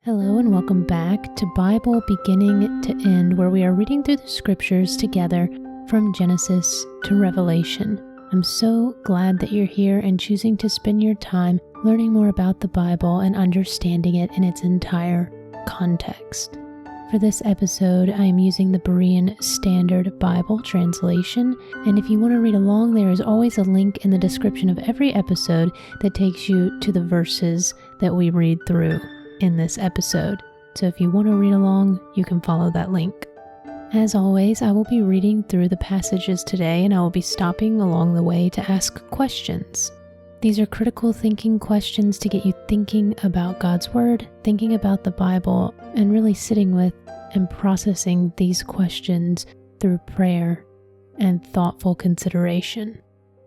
Hello and welcome back to Bible Beginning to End, where we are reading through the scriptures together from Genesis to Revelation. I'm so glad that you're here and choosing to spend your time learning more about the Bible and understanding it in its entire context. For this episode, I am using the Berean Standard Bible translation, and if you want to read along, there is always a link in the description of every episode that takes you to the verses that we read through in this episode. So if you want to read along, you can follow that link. As always, I will be reading through the passages today, and I will be stopping along the way to ask questions. These are critical thinking questions to get you thinking about God's Word, thinking about the Bible, and really sitting with and processing these questions through prayer and thoughtful consideration.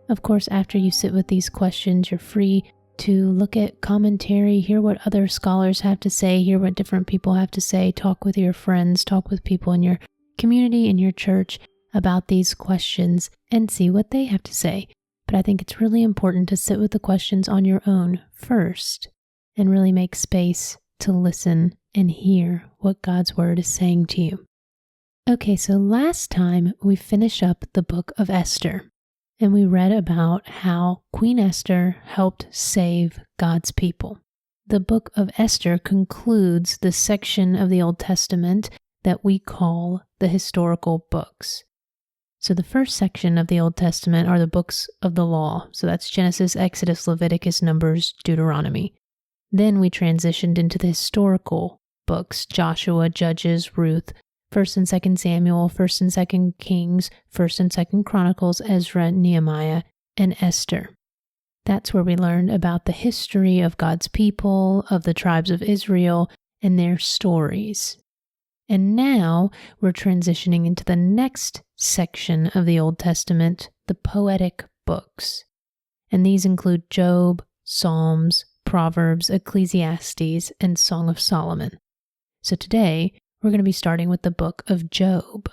Of course, after you sit with these questions, you're free to look at commentary, hear what other scholars have to say, hear what different people have to say, talk with your friends, talk with people in your community, in your church about these questions, and see what they have to say. But I think it's really important to sit with the questions on your own first and really make space to listen and hear what God's Word is saying to you. Okay, so last time we finished up the book of Esther, and we read about how Queen Esther helped save God's people. The book of Esther concludes the section of the Old Testament that we call the historical books. So the first section of the Old Testament are the books of the law. So that's Genesis, Exodus, Leviticus, Numbers, Deuteronomy. Then we transitioned into the historical books, Joshua, Judges, Ruth, 1st and 2nd Samuel, 1st and 2nd Kings, 1st and 2nd Chronicles, Ezra, Nehemiah, and Esther. That's where we learned about the history of God's people, of the tribes of Israel, and their stories. And now we're transitioning into the next section of the Old Testament, the poetic books. And these include Job, Psalms, Proverbs, Ecclesiastes, and Song of Solomon. So today, we're going to be starting with the book of Job.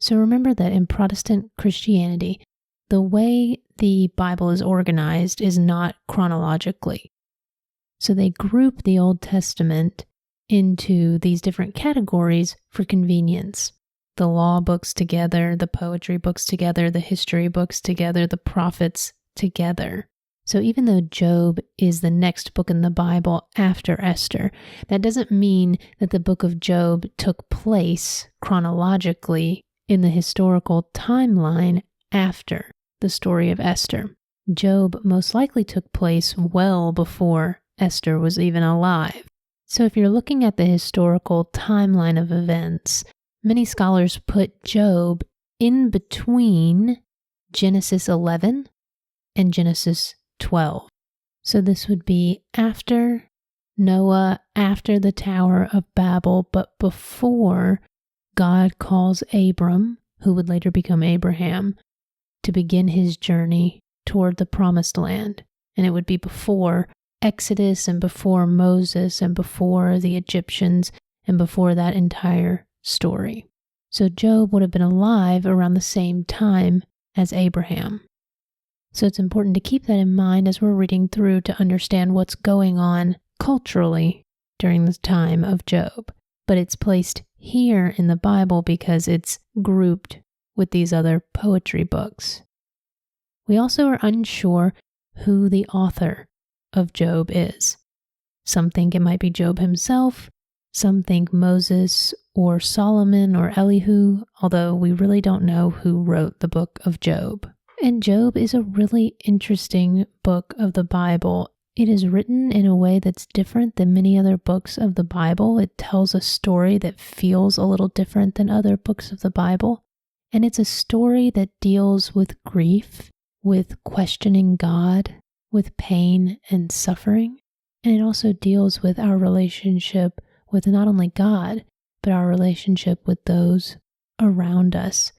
So remember that in Protestant Christianity, the way the Bible is organized is not chronologically. So they group the Old Testament into these different categories for convenience. The law books together, the poetry books together, the history books together, the prophets together. So even though Job is the next book in the Bible after Esther, that doesn't mean that the book of Job took place chronologically in the historical timeline after the story of Esther. Job most likely took place well before Esther was even alive. So if you're looking at the historical timeline of events, many scholars put Job in between Genesis 11 and Genesis 12. So this would be after Noah, after the Tower of Babel, but before God calls Abram, who would later become Abraham, to begin his journey toward the Promised Land. And it would be before Exodus and before Moses and before the Egyptians and before that entire story. So Job would have been alive around the same time as Abraham. So it's important to keep that in mind as we're reading through to understand what's going on culturally during the time of Job. But it's placed here in the Bible because it's grouped with these other poetry books. We also are unsure who the author of Job is. Some think it might be Job himself, some think Moses or Solomon or Elihu, although we really don't know who wrote the book of Job. And Job is a really interesting book of the Bible. It is written in a way that's different than many other books of the Bible. It tells a story that feels a little different than other books of the Bible. And it's a story that deals with grief, with questioning God, with pain and suffering. And it also deals with our relationship with not only God, but our relationship with those around us.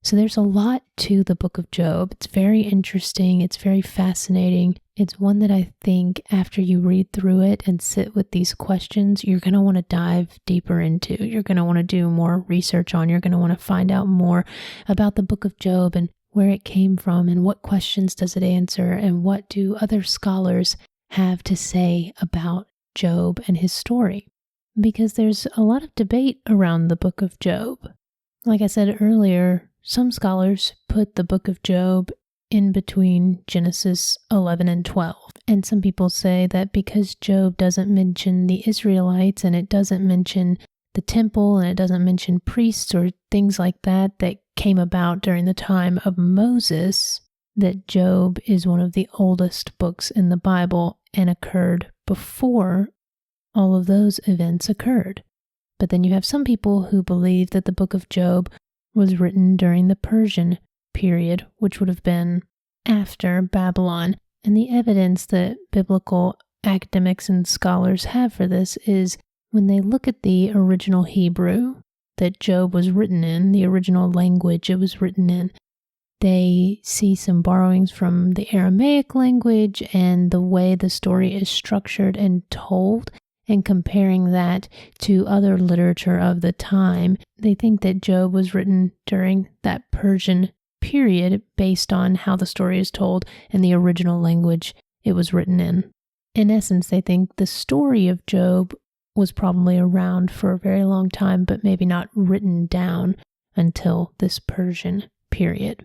So there's a lot to the book of Job. It's very interesting. It's very fascinating. It's one that I think after you read through it and sit with these questions, you're going to want to dive deeper into. You're going to want to do more research on. You're going to want to find out more about the book of Job and where it came from and what questions does it answer and what do other scholars have to say about Job and his story. because there's a lot of debate around the book of Job. Like I said earlier, some scholars put the book of Job in between Genesis 11 and 12. And some people say that because Job doesn't mention the Israelites and it doesn't mention the temple and it doesn't mention priests or things like that that came about during the time of Moses, that Job is one of the oldest books in the Bible and occurred before all of those events occurred. But then you have some people who believe that the book of Job was written during the Persian period, which would have been after Babylon. And the evidence that biblical academics and scholars have for this is when they look at the original Hebrew that Job was written in, the original language it was written in, they see some borrowings from the Aramaic language and the way the story is structured and told, and comparing that to other literature of the time, they think that Job was written during that Persian period based on how the story is told and the original language it was written in. In essence, they think the story of Job was probably around for a very long time, but maybe not written down until this Persian period.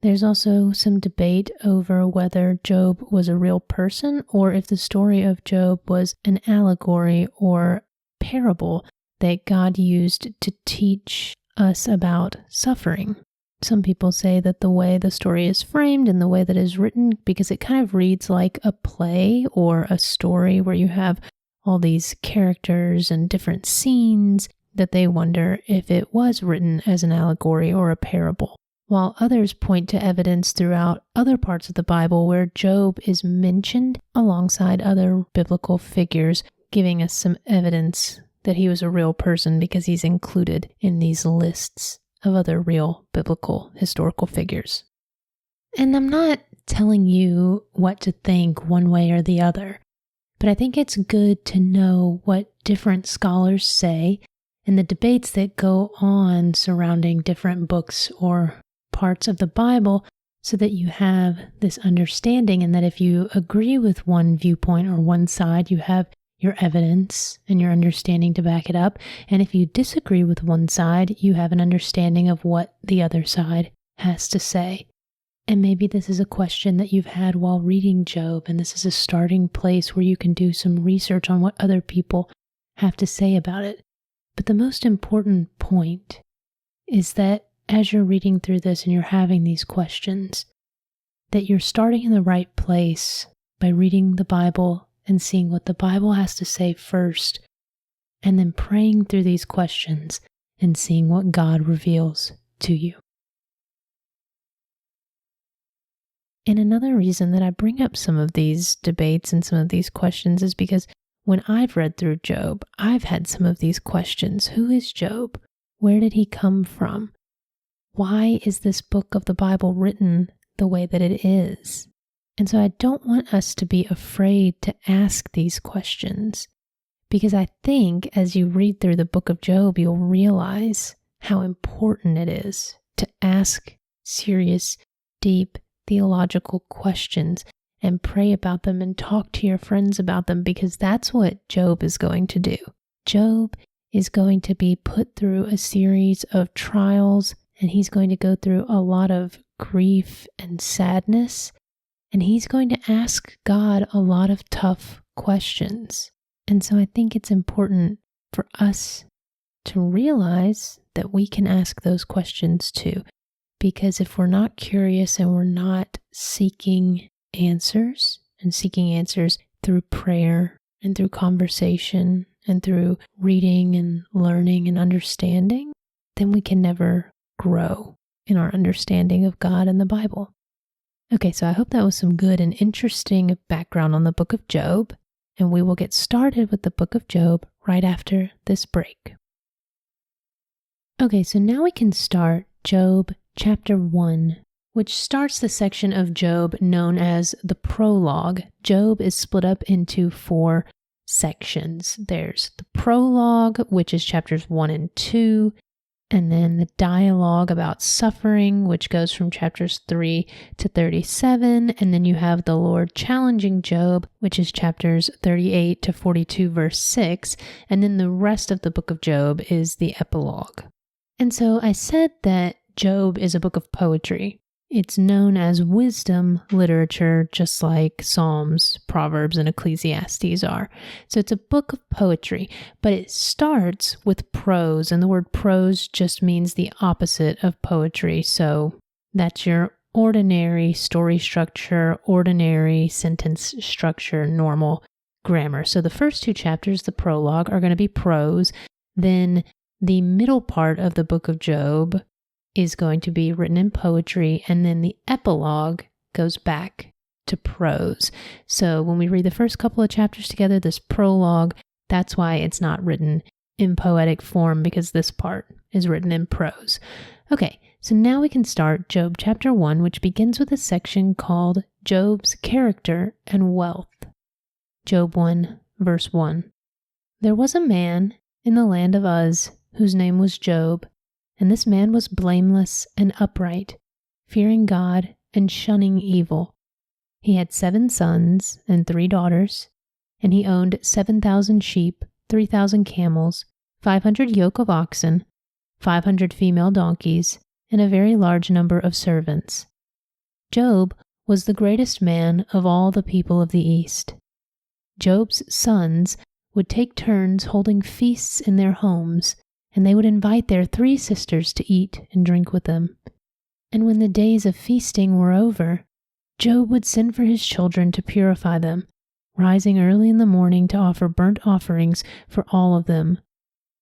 There's also some debate over whether Job was a real person or if the story of Job was an allegory or parable that God used to teach us about suffering. Some people say that the way the story is framed and the way that it is written, because it kind of reads like a play or a story where you have all these characters and different scenes, that they wonder if it was written as an allegory or a parable. While others point to evidence throughout other parts of the Bible where Job is mentioned alongside other biblical figures, giving us some evidence that he was a real person because he's included in these lists of other real biblical historical figures. And I'm not telling you what to think one way or the other, but I think it's good to know what different scholars say and the debates that go on surrounding different books or parts of the Bible so that you have this understanding, and that if you agree with one viewpoint or one side, you have your evidence and your understanding to back it up. And if you disagree with one side, you have an understanding of what the other side has to say. And maybe this is a question that you've had while reading Job, and this is a starting place where you can do some research on what other people have to say about it. But the most important point is that as you're reading through this and you're having these questions, that you're starting in the right place by reading the Bible and seeing what the Bible has to say first, and then praying through these questions and seeing what God reveals to you. And another reason that I bring up some of these debates and some of these questions is because when I've read through Job, I've had some of these questions. Who is Job? Where did he come from? Why is this book of the Bible written the way that it is? And so I don't want us to be afraid to ask these questions, because I think as you read through the book of Job, you'll realize how important it is to ask serious, deep, theological questions and pray about them and talk to your friends about them, because that's what Job is going to do. Job is going to be put through a series of trials, and he's going to go through a lot of grief and sadness, and he's going to ask God a lot of tough questions. And so I think it's important for us to realize that we can ask those questions too. Because if we're not curious and we're not seeking answers, and seeking answers through prayer and through conversation and through reading and learning and understanding, then we can never grow in our understanding of God and the Bible. Okay, so I hope that was some good and interesting background on the book of Job, and we will get started with the book of Job right after this break. Okay, so now we can start Job chapter 1, which starts the section of Job known as the Prologue. Job is split up into 4 sections. There's the Prologue, which is chapters 1 and 2, and then the dialogue about suffering, which goes from chapters 3 to 37, and then you have the Lord challenging Job, which is chapters 38 to 42, verse 6, and then the rest of the book of Job is the epilogue. And so I said that Job is a book of poetry. It's known as wisdom literature, just like Psalms, Proverbs, and Ecclesiastes are. So it's a book of poetry, but it starts with prose, and the word prose just means the opposite of poetry. So that's your ordinary story structure, ordinary sentence structure, normal grammar. So the first two chapters, the prologue, are going to be prose. Then the middle part of the book of Job is going to be written in poetry, and then the epilogue goes back to prose. So when we read the first couple of chapters together, this prologue, that's why it's not written in poetic form, because this part is written in prose. Okay, so now we can start Job chapter 1, which begins with a section called Job's Character and Wealth. Job 1, verse 1. There was a man in the land of Uz whose name was Job, and this man was blameless and upright, fearing God and shunning evil. He had 7 sons and 3 daughters, and he owned 7,000 sheep, 3,000 camels, 500 yoke of oxen, 500 female donkeys, and a very large number of servants. Job was the greatest man of all the people of the East. Job's sons would take turns holding feasts in their homes, and they would invite their 3 sisters to eat and drink with them. And when the days of feasting were over, Job would send for his children to purify them, rising early in the morning to offer burnt offerings for all of them.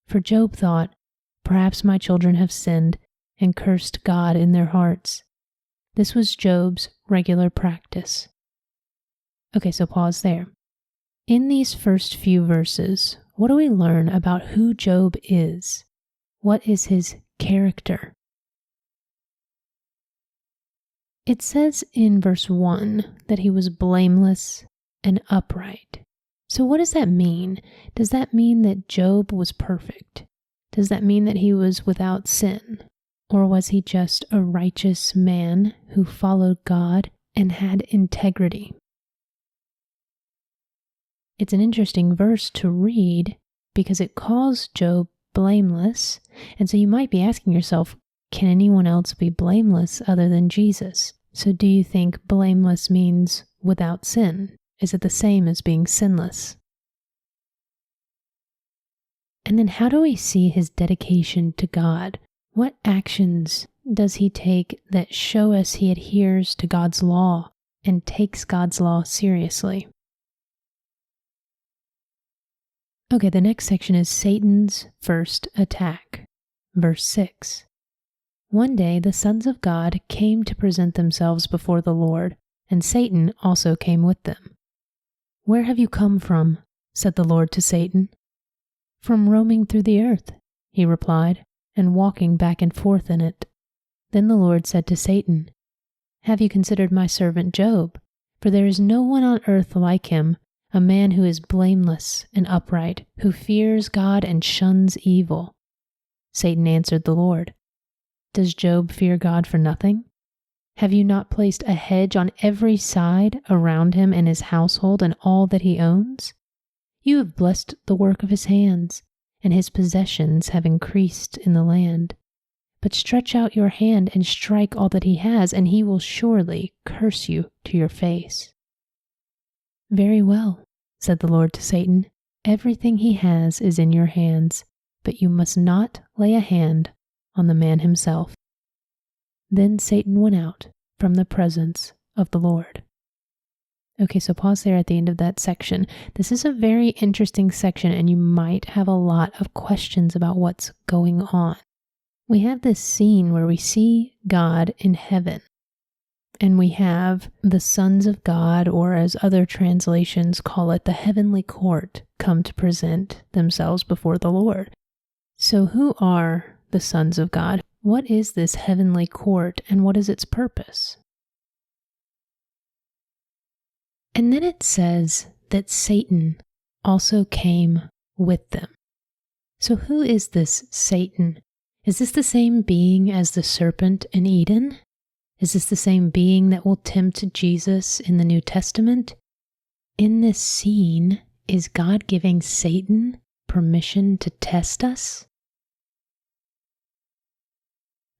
For Job thought, "Perhaps my children have sinned and cursed God in their hearts." This was Job's regular practice. Okay, so pause there. In these first few verses, what do we learn about who Job is? What is his character? It says in verse 1 that he was blameless and upright. So what does that mean? Does that mean that Job was perfect? Does that mean that he was without sin? Or was he just a righteous man who followed God and had integrity? It's an interesting verse to read because it calls Job blameless. And so you might be asking yourself, can anyone else be blameless other than Jesus? So do you think blameless means without sin? Is it the same as being sinless? And then how do we see his dedication to God? What actions does he take that show us he adheres to God's law and takes God's law seriously? Okay, the next section is Satan's first attack. Verse 6. One day the sons of God came to present themselves before the Lord, and Satan also came with them. "Where have you come from?" said the Lord to Satan. "From roaming through the earth," he replied, "and walking back and forth in it." Then the Lord said to Satan, "Have you considered my servant Job? For there is no one on earth like him, a man who is blameless and upright, who fears God and shuns evil." Satan answered the Lord, "Does Job fear God for nothing? Have you not placed a hedge on every side around him and his household and all that he owns? You have blessed the work of his hands, and his possessions have increased in the land. But stretch out your hand and strike all that he has, and he will surely curse you to your face." "Very well," said the Lord to Satan, "everything he has is in your hands, but you must not lay a hand on the man himself." Then Satan went out from the presence of the Lord. Okay, so pause there at the end of that section. This is a very interesting section, and you might have a lot of questions about what's going on. We have this scene where we see God in heaven, and we have the sons of God, or as other translations call it, the heavenly court, come to present themselves before the Lord. So who are the sons of God? What is this heavenly court, and what is its purpose? And then it says that Satan also came with them. So who is this Satan? Is this the same being as the serpent in Eden? Is this the same being that will tempt Jesus in the New Testament? In this scene, is God giving Satan permission to test us?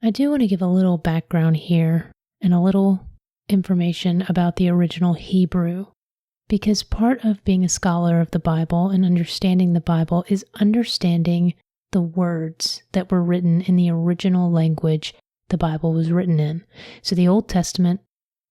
I do want to give a little background here and a little information about the original Hebrew, because part of being a scholar of the Bible and understanding the Bible is understanding the words that were written in the original language the Bible was written in. So the Old Testament,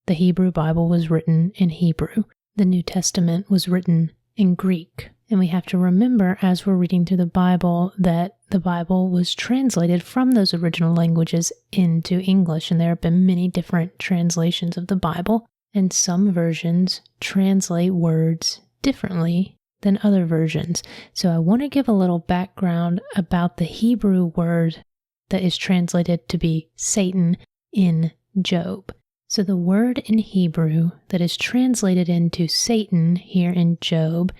the Hebrew Bible, was written in Hebrew. The New Testament was written in Greek. And we have to remember as we're reading through the Bible that the Bible was translated from those original languages into English. And there have been many different translations of the Bible. And some versions translate words differently than other versions. So I want to give a little background about the Hebrew word that is translated to be Satan in Job. So the word in Hebrew that is translated into Satan here in Job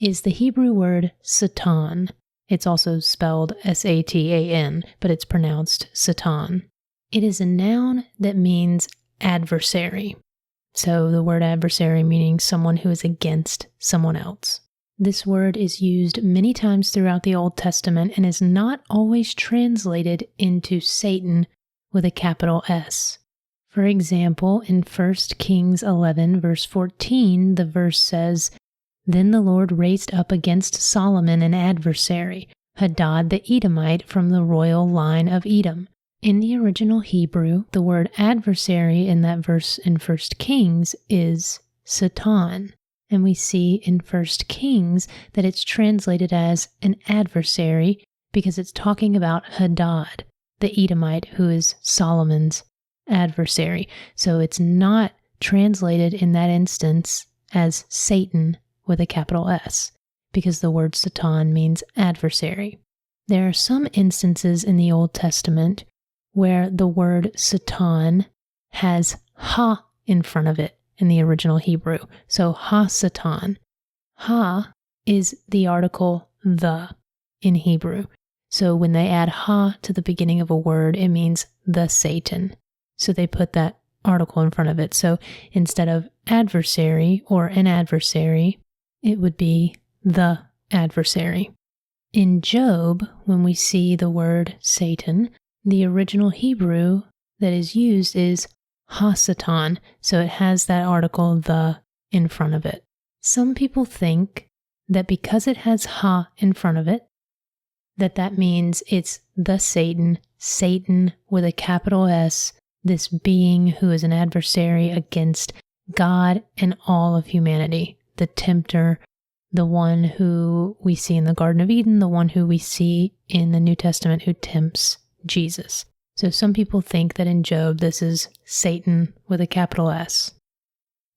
is the Hebrew word Satan. It's also spelled Satan, but it's pronounced Satan. It is a noun that means adversary. So the word adversary meaning someone who is against someone else. This word is used many times throughout the Old Testament and is not always translated into Satan with a capital S. For example, in 1 Kings 11, verse 14, the verse says, "Then the Lord raised up against Solomon an adversary, Hadad the Edomite from the royal line of Edom." In the original Hebrew, the word adversary in that verse in 1 Kings is Satan. And we see in 1 Kings that it's translated as an adversary because it's talking about Hadad, the Edomite, who is Solomon's adversary. So it's not translated in that instance as Satan with a capital S, because the word Satan means adversary. There are some instances in the Old Testament where the word Satan has ha in front of it in the original Hebrew. So ha-Satan. Ha is the article the in Hebrew. So when they add ha to the beginning of a word, it means the Satan. So they put that article in front of it. So instead of adversary or an adversary, it would be the adversary. In Job, when we see the word Satan, the original Hebrew that is used is ha-Satan, so it has that article the in front of it. Some people think that because it has ha in front of it, that means it's the Satan, Satan with a capital S, this being who is an adversary against God and all of humanity, the tempter, the one who we see in the Garden of Eden, the one who we see in the New Testament who tempts Jesus. So some people think that in Job this is Satan with a capital S.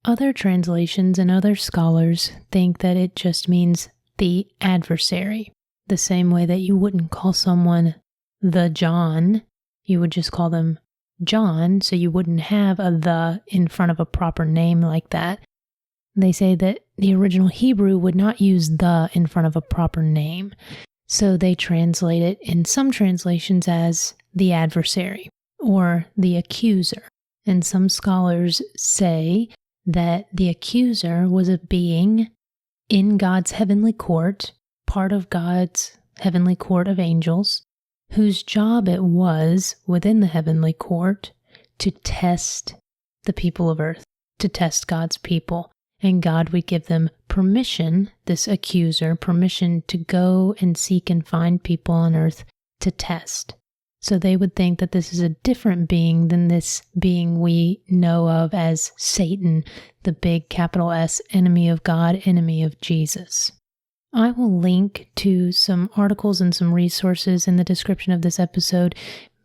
Other translations and other scholars think that it just means the adversary, the same way that you wouldn't call someone the John, you would just call them John, so you wouldn't have a the in front of a proper name like that. They say that the original Hebrew would not use the in front of a proper name, so they translate it in some translations as the adversary or the accuser. And some scholars say that the accuser was a being in God's heavenly court, part of God's heavenly court of angels, whose job it was within the heavenly court to test the people of earth, to test God's people. And God would give them permission, this accuser, permission to go and seek and find people on earth to test. So they would think that this is a different being than this being we know of as Satan, the big capital S, enemy of God, enemy of Jesus. I will link to some articles and some resources in the description of this episode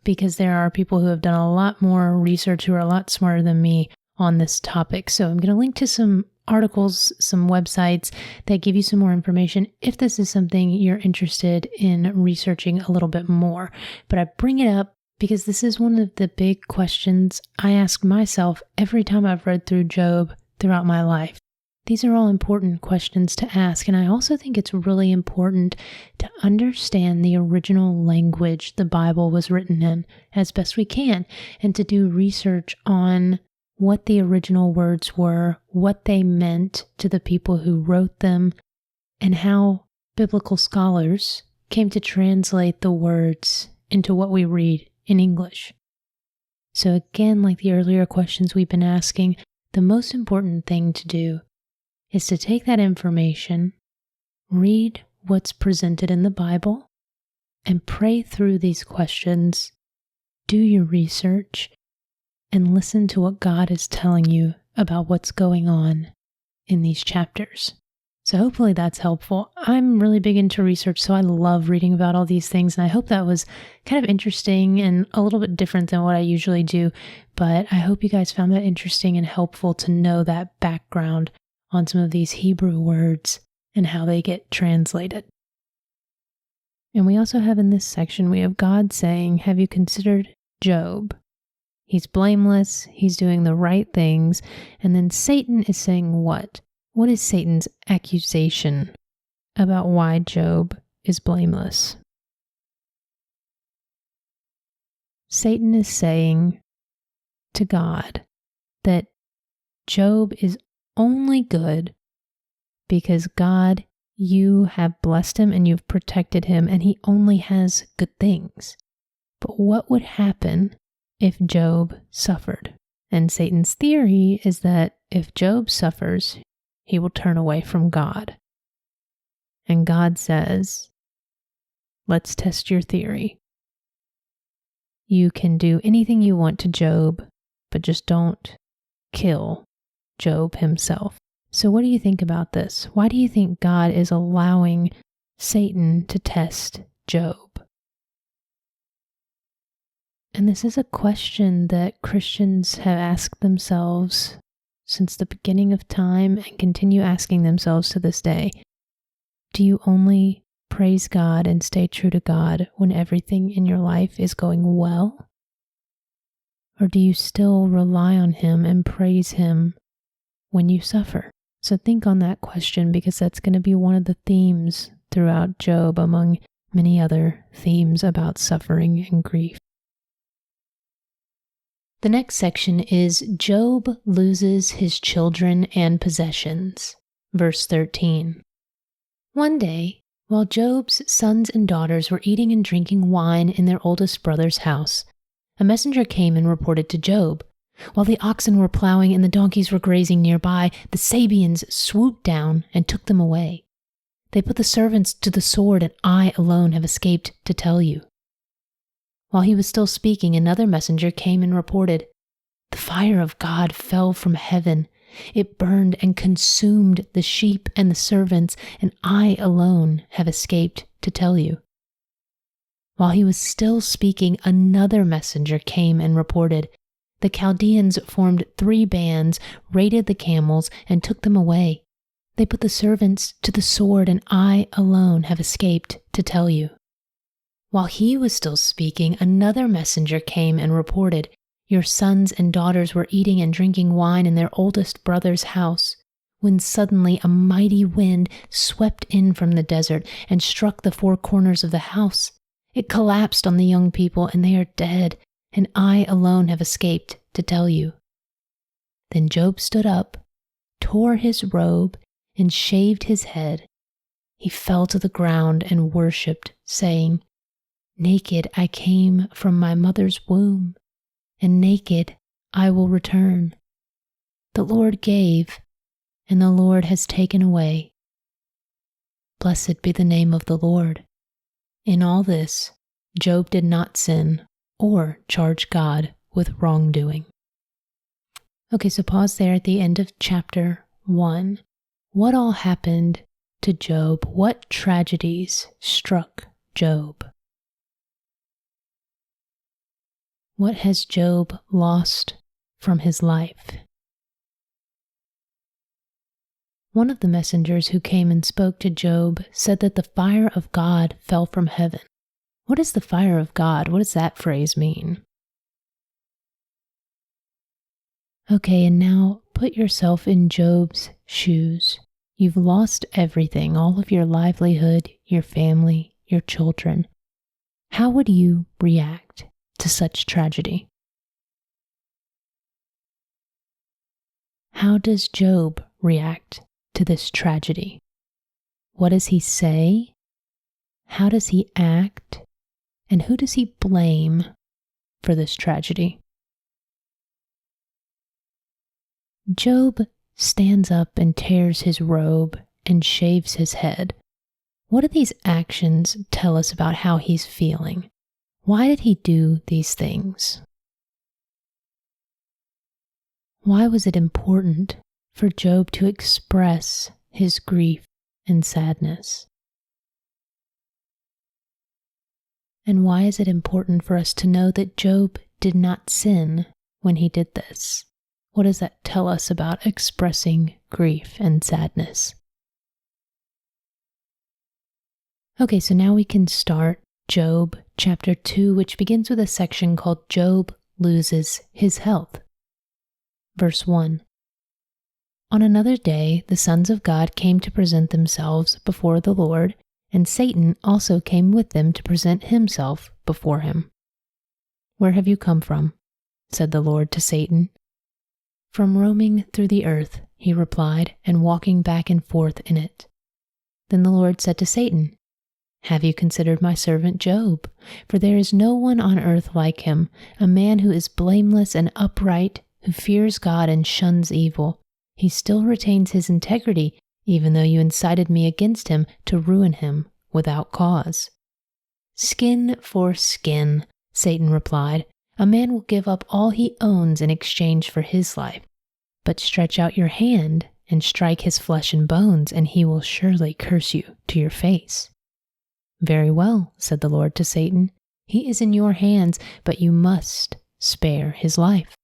because there are people who have done a lot more research who are a lot smarter than me on this topic. So I'm going to link to some articles, some websites that give you some more information if this is something you're interested in researching a little bit more. But I bring it up because this is one of the big questions I ask myself every time I've read through Job throughout my life. These are all important questions to ask, and I also think it's really important to understand the original language the Bible was written in as best we can, and to do research on what the original words were, what they meant to the people who wrote them, and how biblical scholars came to translate the words into what we read in English. So again, like the earlier questions we've been asking, the most important thing to do is to take that information, read what's presented in the Bible, and pray through these questions, do your research, and listen to what God is telling you about what's going on in these chapters. So hopefully that's helpful. I'm really big into research, so I love reading about all these things, and I hope that was kind of interesting and a little bit different than what I usually do, but I hope you guys found that interesting and helpful to know that background on some of these Hebrew words and how they get translated. And we also have in this section, we have God saying, have you considered Job? He's blameless, he's doing the right things, and then Satan is saying what? What is Satan's accusation about why Job is blameless? Satan is saying to God that Job is only good because God, you have blessed him and you've protected him, and he only has good things. But what would happen if Job suffered? And Satan's theory is that if Job suffers, he will turn away from God. And God says, let's test your theory. You can do anything you want to Job, but just don't kill Job himself. So what do you think about this? Why do you think God is allowing Satan to test Job? And this is a question that Christians have asked themselves since the beginning of time and continue asking themselves to this day. Do you only praise God and stay true to God when everything in your life is going well? Or do you still rely on Him and praise Him when you suffer? So think on that question, because that's going to be one of the themes throughout Job, among many other themes about suffering and grief. The next section is Job loses his children and possessions. Verse 13. One day, while Job's sons and daughters were eating and drinking wine in their oldest brother's house, a messenger came and reported to Job, while the oxen were plowing and the donkeys were grazing nearby, the Sabeans swooped down and took them away. They put the servants to the sword, and I alone have escaped to tell you. While he was still speaking, another messenger came and reported, the fire of God fell from heaven. It burned and consumed the sheep and the servants, and I alone have escaped to tell you. While he was still speaking, another messenger came and reported, the Chaldeans formed 3 bands, raided the camels, and took them away. They put the servants to the sword, and I alone have escaped to tell you. While he was still speaking, another messenger came and reported, your sons and daughters were eating and drinking wine in their oldest brother's house, when suddenly a mighty wind swept in from the desert and struck the 4 corners of the house. It collapsed on the young people, and they are dead, and I alone have escaped to tell you. Then Job stood up, tore his robe, and shaved his head. He fell to the ground and worshipped, saying, naked I came from my mother's womb, and naked I will return. The Lord gave, and the Lord has taken away. Blessed be the name of the Lord. In all this, Job did not sin or charge God with wrongdoing. Okay, so pause there at the end of chapter 1. What all happened to Job? What tragedies struck Job? What has Job lost from his life? One of the messengers who came and spoke to Job said that the fire of God fell from heaven. What is the fire of God? What does that phrase mean? Okay, and now put yourself in Job's shoes. You've lost everything, all of your livelihood, your family, your children. How would you react to such tragedy? How does Job react to this tragedy? What does he say? How does he act? And who does he blame for this tragedy? Job stands up and tears his robe and shaves his head. What do these actions tell us about how he's feeling? Why did he do these things? Why was it important for Job to express his grief and sadness? And why is it important for us to know that Job did not sin when he did this? What does that tell us about expressing grief and sadness? Okay, so now we can start Job chapter 2, which begins with a section called Job Loses His Health. Verse 1. On another day, the sons of God came to present themselves before the Lord, and Satan also came with them to present himself before him. Where have you come from? Said the Lord to Satan. From roaming through the earth, he replied, and walking back and forth in it. Then the Lord said to Satan, Have you considered my servant Job? For there is no one on earth like him, a man who is blameless and upright, who fears God and shuns evil. He still retains his integrity, even though you incited me against him to ruin him without cause. Skin for skin, Satan replied. A man will give up all he owns in exchange for his life. But stretch out your hand and strike his flesh and bones, and he will surely curse you to your face. Very well, said the Lord to Satan. He is in your hands, but you must spare his life.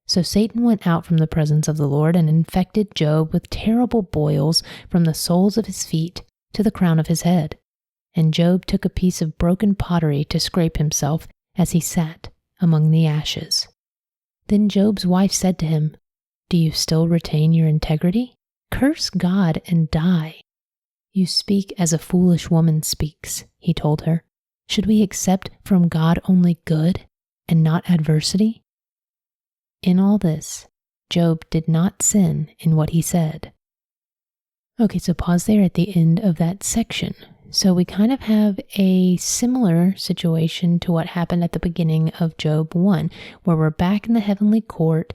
So Satan went out from the presence of the Lord and infected Job with terrible boils from the soles of his feet to the crown of his head. And Job took a piece of broken pottery to scrape himself as he sat among the ashes. Then Job's wife said to him, Do you still retain your integrity? Curse God and die. You speak as a foolish woman speaks, he told her. Should we accept from God only good and not adversity? In all this, Job did not sin in what he said. Okay, so pause there at the end of that section. So we kind of have a similar situation to what happened at the beginning of Job 1, where we're back in the heavenly court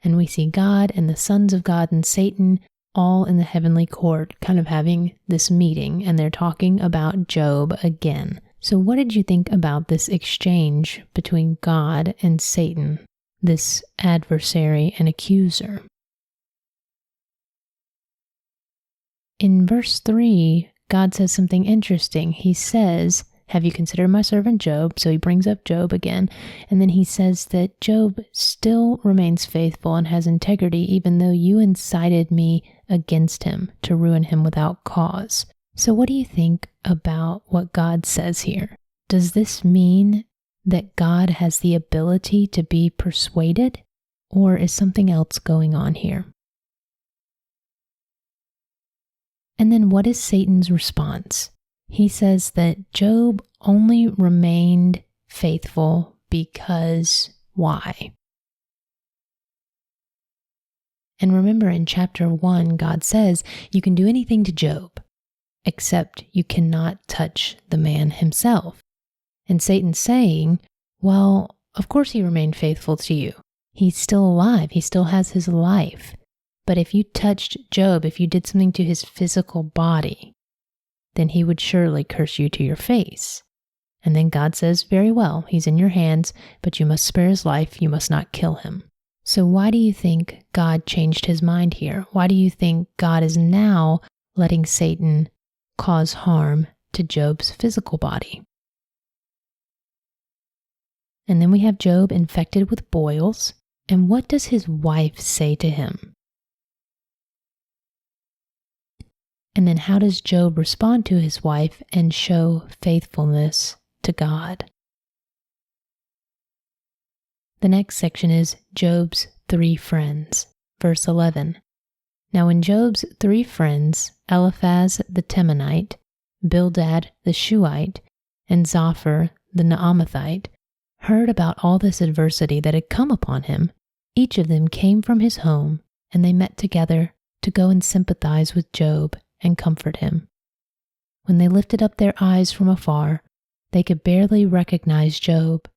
and we see God and the sons of God and Satan all in the heavenly court kind of having this meeting, and they're talking about Job again. So what did you think about this exchange between God and Satan, this adversary and accuser? In verse 3, God says something interesting. He says, Have you considered my servant Job? So he brings up Job again. And then he says that Job still remains faithful and has integrity, even though you incited me against him to ruin him without cause. So what do you think about what God says here? Does this mean that God has the ability to be persuaded, or is something else going on here? And then what is Satan's response? He says that Job only remained faithful because why? And remember, in chapter 1, God says you can do anything to Job, except you cannot touch the man himself. And Satan's saying, well, of course he remained faithful to you. He's still alive. He still has his life. But if you touched Job, if you did something to his physical body, then he would surely curse you to your face. And then God says, very well, he's in your hands, but you must spare his life. You must not kill him. So why do you think God changed his mind here? Why do you think God is now letting Satan cause harm to Job's physical body? And then we have Job infected with boils. And what does his wife say to him? And then how does Job respond to his wife and show faithfulness to God? The next section is Job's 3 friends. Verse 11. Now when Job's 3 friends, Eliphaz the Temanite, Bildad the Shuhite, and Zophar the Naamathite, heard about all this adversity that had come upon him, each of them came from his home, and they met together to go and sympathize with Job and comfort him. When they lifted up their eyes from afar, they could barely recognize Job.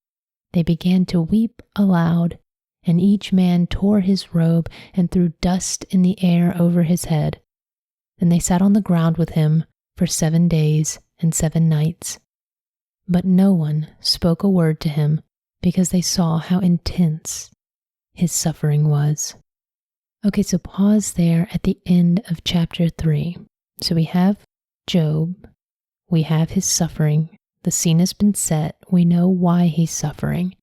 They began to weep aloud, and each man tore his robe and threw dust in the air over his head. Then they sat on the ground with him for 7 days and 7 nights. But no one spoke a word to him because they saw how intense his suffering was. Okay, so pause there at the end of chapter 3. So we have Job, we have his suffering, the scene has been set, we know why he's suffering,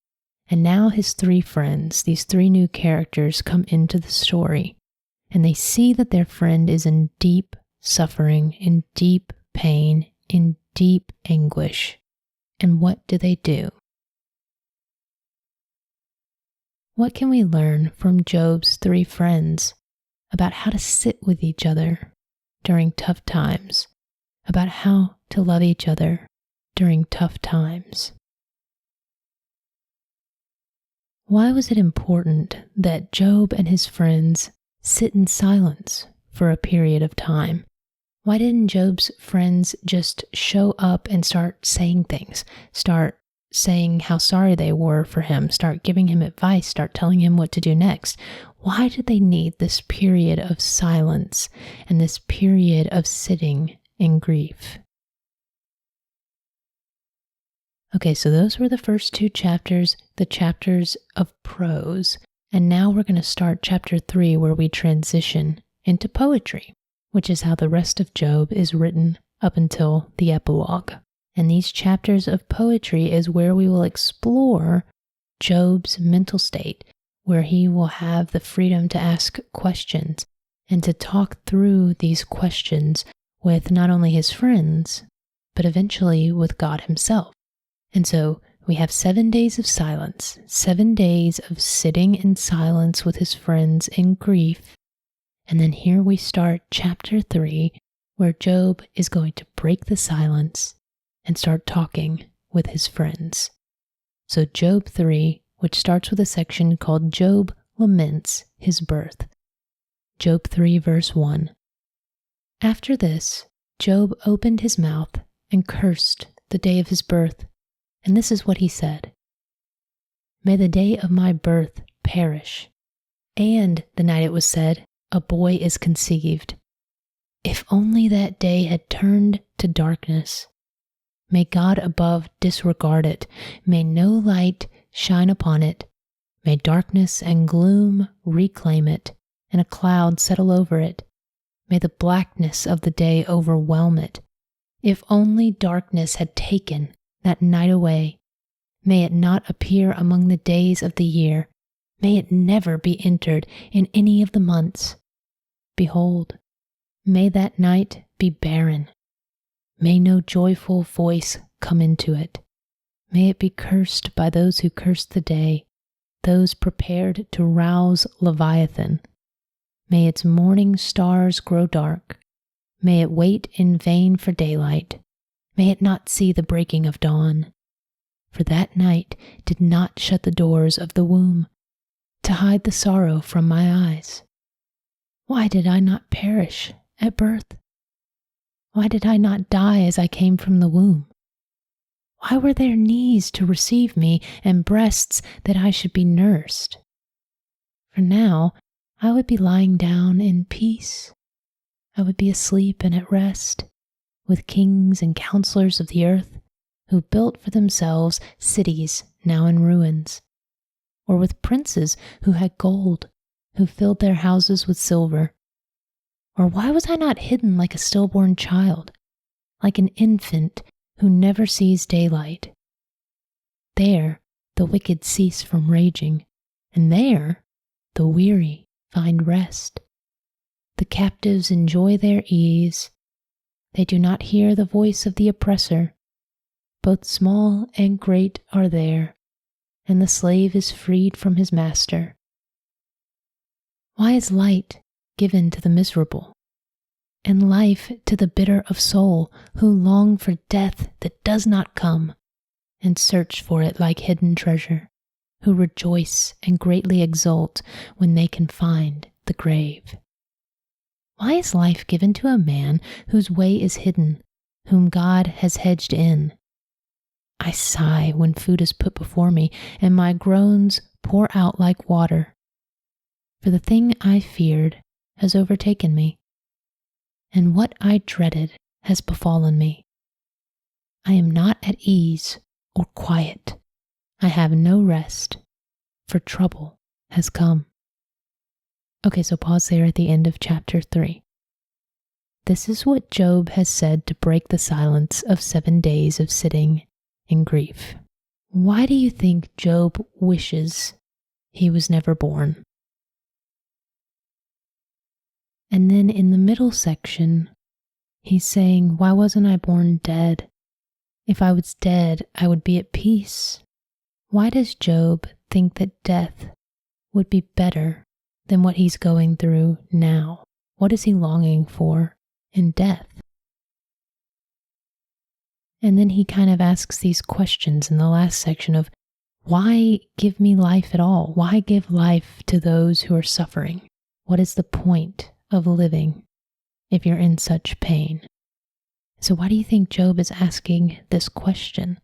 and now his 3 friends, these 3 new characters, come into the story, and they see that their friend is in deep suffering, in deep pain, in deep anguish. And what do? What can we learn from Job's 3 friends about how to sit with each other during tough times, about how to love each other during tough times? Why was it important that Job and his friends sit in silence for a period of time? Why didn't Job's friends just show up and start saying things, start saying how sorry they were for him, start giving him advice, start telling him what to do next? Why did they need this period of silence and this period of sitting in grief? Okay, so those were the first 2 chapters, the chapters of prose. And now we're going to start chapter 3, where we transition into poetry, which is how the rest of Job is written up until the epilogue. And these chapters of poetry is where we will explore Job's mental state, where he will have the freedom to ask questions and to talk through these questions with not only his friends, but eventually with God himself. And so we have 7 days of silence, 7 days of sitting in silence with his friends in grief. And then here we start chapter 3, where Job is going to break the silence and start talking with his friends. So Job 3, which starts with a section called Job Laments His Birth. Job 3, verse 1. After this, Job opened his mouth and cursed the day of his birth. And this is what he said: May the day of my birth perish, and the night it was said, a boy is conceived. If only that day had turned to darkness. May God above disregard it. May no light shine upon it. May darkness and gloom reclaim it, and a cloud settle over it. May the blackness of the day overwhelm it. If only darkness had taken that night away. May it not appear among the days of the year. May it never be entered in any of the months. Behold, may that night be barren. May no joyful voice come into it. May it be cursed by those who curse the day, those prepared to rouse Leviathan. May its morning stars grow dark. May it wait in vain for daylight. May it not see the breaking of dawn. For that night did not shut the doors of the womb, to hide the sorrow from my eyes. Why did I not perish at birth? Why did I not die as I came from the womb? Why were there knees to receive me and breasts that I should be nursed? For now I would be lying down in peace. I would be asleep and at rest, with kings and counselors of the earth who built for themselves cities now in ruins, or with princes who had gold, who filled their houses with silver. Or why was I not hidden like a stillborn child, like an infant who never sees daylight? There the wicked cease from raging, and there the weary find rest. The captives enjoy their ease. They do not hear the voice of the oppressor. Both small and great are there, and the slave is freed from his master. Why is light given to the miserable, and life to the bitter of soul who long for death that does not come, and search for it like hidden treasure, who rejoice and greatly exult when they can find the grave. Why is life given to a man whose way is hidden, whom God has hedged in? I sigh when food is put before me, and my groans pour out like water. For the thing I feared has overtaken me, and what I dreaded has befallen me. I am not at ease or quiet. I have no rest, for trouble has come. Okay, so pause there at the end of chapter 3. This is what Job has said to break the silence of 7 days of sitting in grief. Why do you think Job wishes he was never born? And then in the middle section, he's saying, why wasn't I born dead? If I was dead, I would be at peace. Why does Job think that death would be better than what he's going through now? What is he longing for in death? And then he kind of asks these questions in the last section of, why give me life at all? Why give life to those who are suffering? What is the point of living if you're in such pain? So why do you think Job is asking this question?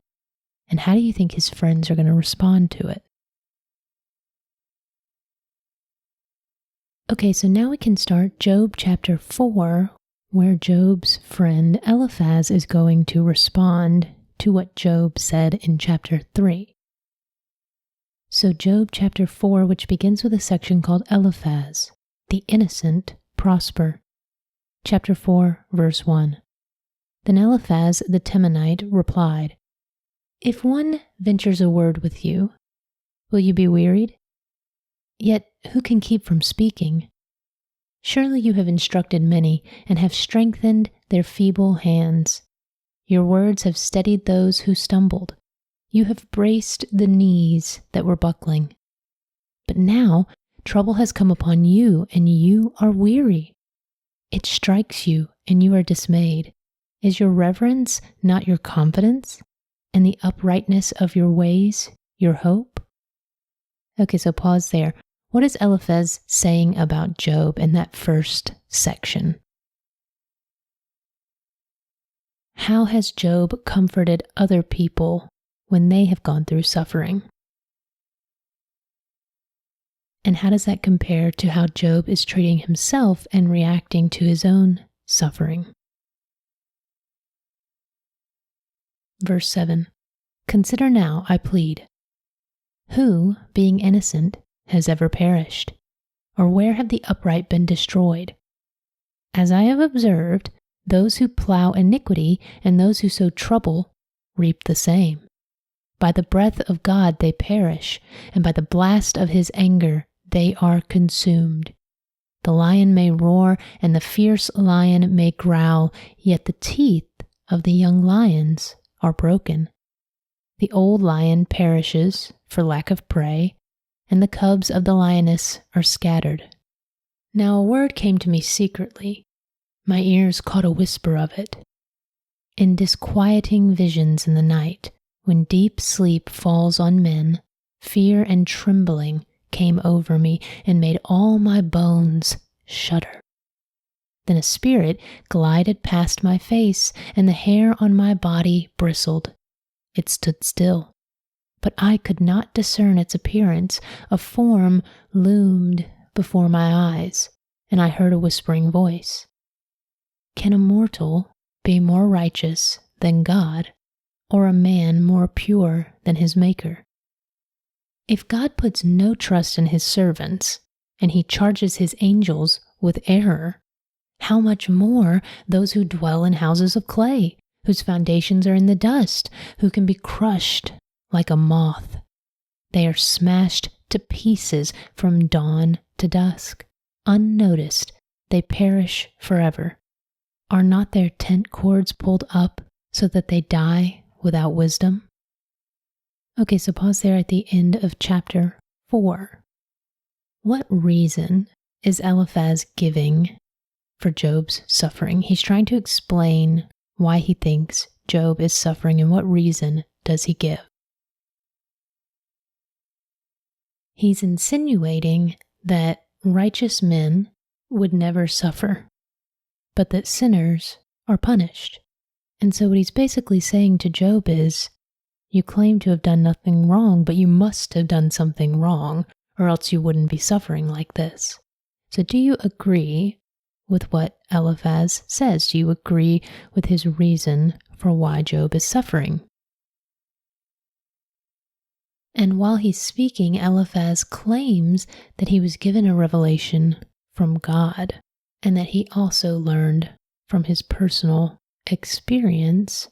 And how do you think his friends are going to respond to it? Okay, so now we can start Job chapter 4, where Job's friend Eliphaz is going to respond to what Job said in chapter 3. So Job chapter 4, which begins with a section called Eliphaz, the innocent prosper. Chapter 4, verse 1. Then Eliphaz the Temanite replied, If one ventures a word with you, will you be wearied? Yet who can keep from speaking? Surely you have instructed many and have strengthened their feeble hands. Your words have steadied those who stumbled. You have braced the knees that were buckling. But now trouble has come upon you, and you are weary. It strikes you, and you are dismayed. Is your reverence not your confidence, and the uprightness of your ways your hope? Okay, so pause there. What is Eliphaz saying about Job in that first section? How has Job comforted other people when they have gone through suffering? And how does that compare to how Job is treating himself and reacting to his own suffering? Verse 7. Consider now, I plead. Who, being innocent, has ever perished? Or where have the upright been destroyed? As I have observed, those who plow iniquity and those who sow trouble reap the same. By the breath of God they perish, and by the blast of his anger they are consumed. The lion may roar, and the fierce lion may growl, yet the teeth of the young lions are broken. The old lion perishes for lack of prey, and the cubs of the lioness are scattered. Now a word came to me secretly. My ears caught a whisper of it. In disquieting visions in the night, when deep sleep falls on men, fear and trembling came over me and made all my bones shudder. Then a spirit glided past my face, and the hair on my body bristled. It stood still, but I could not discern its appearance. A form loomed before my eyes, and I heard a whispering voice. Can a mortal be more righteous than God, or a man more pure than his Maker? If God puts no trust in his servants, and he charges his angels with error, how much more those who dwell in houses of clay, whose foundations are in the dust, who can be crushed like a moth. They are smashed to pieces from dawn to dusk. Unnoticed, they perish forever. Are not their tent cords pulled up so that they die without wisdom? Okay, so pause there at the end of chapter 4. What reason is Eliphaz giving for Job's suffering? He's trying to explain why he thinks Job is suffering and what reason does he give. He's insinuating that righteous men would never suffer, but that sinners are punished. And so what he's basically saying to Job is, you claim to have done nothing wrong, but you must have done something wrong, or else you wouldn't be suffering like this. So do you agree with what Eliphaz says? Do you agree with his reason for why Job is suffering? And while he's speaking, Eliphaz claims that he was given a revelation from God, and that he also learned from his personal experience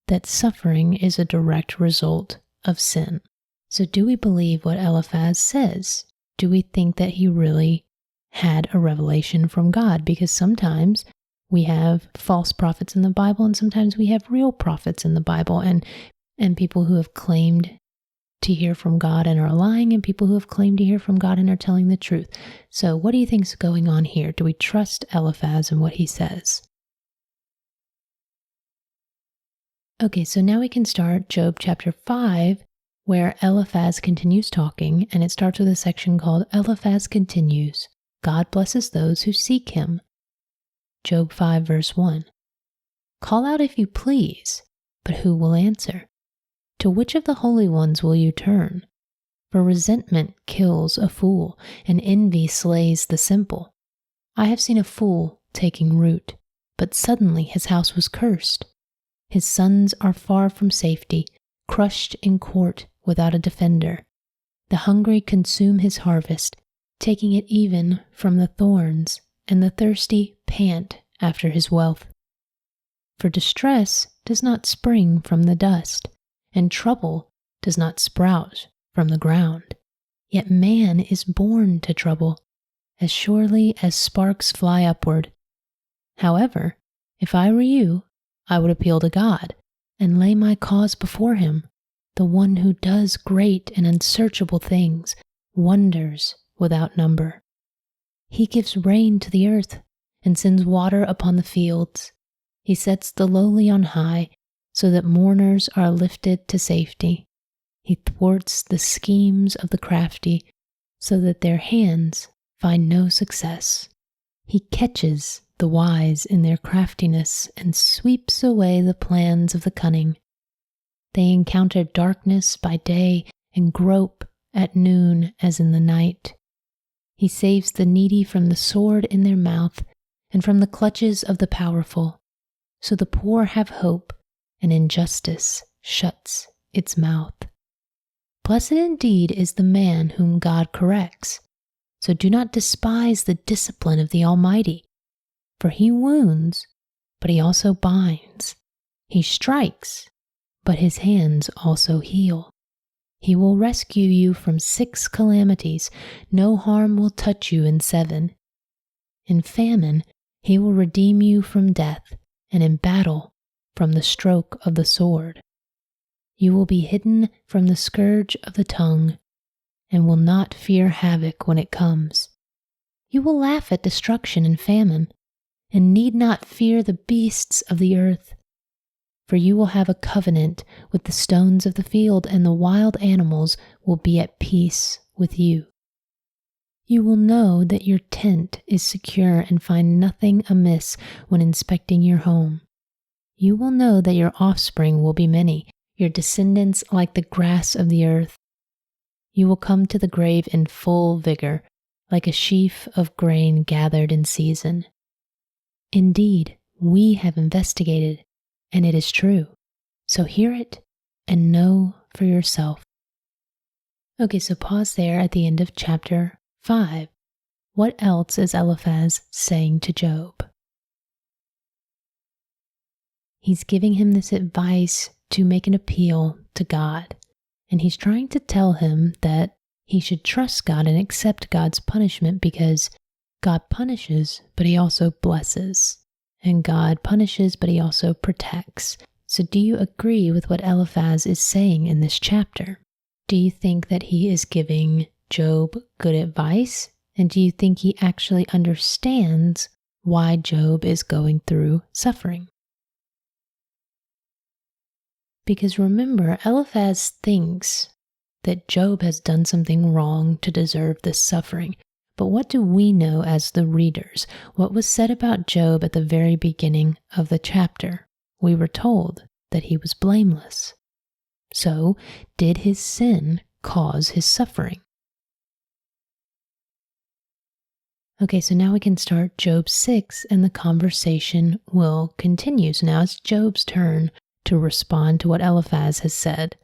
that suffering is a direct result of sin. So do we believe what Eliphaz says? Do we think that he really had a revelation from God? Because sometimes we have false prophets in the Bible, and sometimes we have real prophets in the Bible, and people who have claimed to hear from God and are lying, and people who have claimed to hear from God and are telling the truth. So what do you think is going on here? Do we trust Eliphaz and what he says? Okay, so now we can start Job chapter 5, where Eliphaz continues talking, and it starts with a section called Eliphaz Continues. God blesses those who seek him. Job 5 verse 1. Call out if you please, but who will answer? To which of the holy ones will you turn? For resentment kills a fool, and envy slays the simple. I have seen a fool taking root, but suddenly his house was cursed. His sons are far from safety, crushed in court without a defender. The hungry consume his harvest, taking it even from the thorns, and the thirsty pant after his wealth. For distress does not spring from the dust, and trouble does not sprout from the ground. Yet man is born to trouble, as surely as sparks fly upward. However, if I were you, I would appeal to God and lay my cause before him, the one who does great and unsearchable things, wonders without number. He gives rain to the earth and sends water upon the fields. He sets the lowly on high, so that mourners are lifted to safety. He thwarts the schemes of the crafty, so that their hands find no success. He catches the wise in their craftiness and sweeps away the plans of the cunning. They encounter darkness by day and grope at noon as in the night. He saves the needy from the sword in their mouth and from the clutches of the powerful, so the poor have hope, and injustice shuts its mouth. Blessed indeed is the man whom God corrects, so do not despise the discipline of the Almighty, for he wounds, but he also binds. He strikes, but his hands also heal. He will rescue you from 6 calamities. No harm will touch you in 7. In famine, he will redeem you from death, and in battle, from the stroke of the sword. You will be hidden from the scourge of the tongue, and will not fear havoc when it comes. You will laugh at destruction and famine, and need not fear the beasts of the earth. For you will have a covenant with the stones of the field, and the wild animals will be at peace with you. You will know that your tent is secure and find nothing amiss when inspecting your home. You will know that your offspring will be many, your descendants like the grass of the earth. You will come to the grave in full vigor, like a sheaf of grain gathered in season. Indeed, we have investigated, and it is true. So hear it and know for yourself. Okay, so pause there at the end of chapter 5. What else is Eliphaz saying to Job? He's giving him this advice to make an appeal to God, and he's trying to tell him that he should trust God and accept God's punishment, because God punishes, but he also blesses, and God punishes, but he also protects. So do you agree with what Eliphaz is saying in this chapter? Do you think that he is giving Job good advice And do you think he actually understands why Job is going through suffering? Because remember, Eliphaz thinks that Job has done something wrong to deserve this suffering. But what do we know as the readers? What was said about Job at the very beginning of the chapter? We were told that he was blameless. So, did his sin cause his suffering? Okay, so now we can start Job 6 and the conversation will continue. So now it's Job's turn to respond to what Eliphaz has said.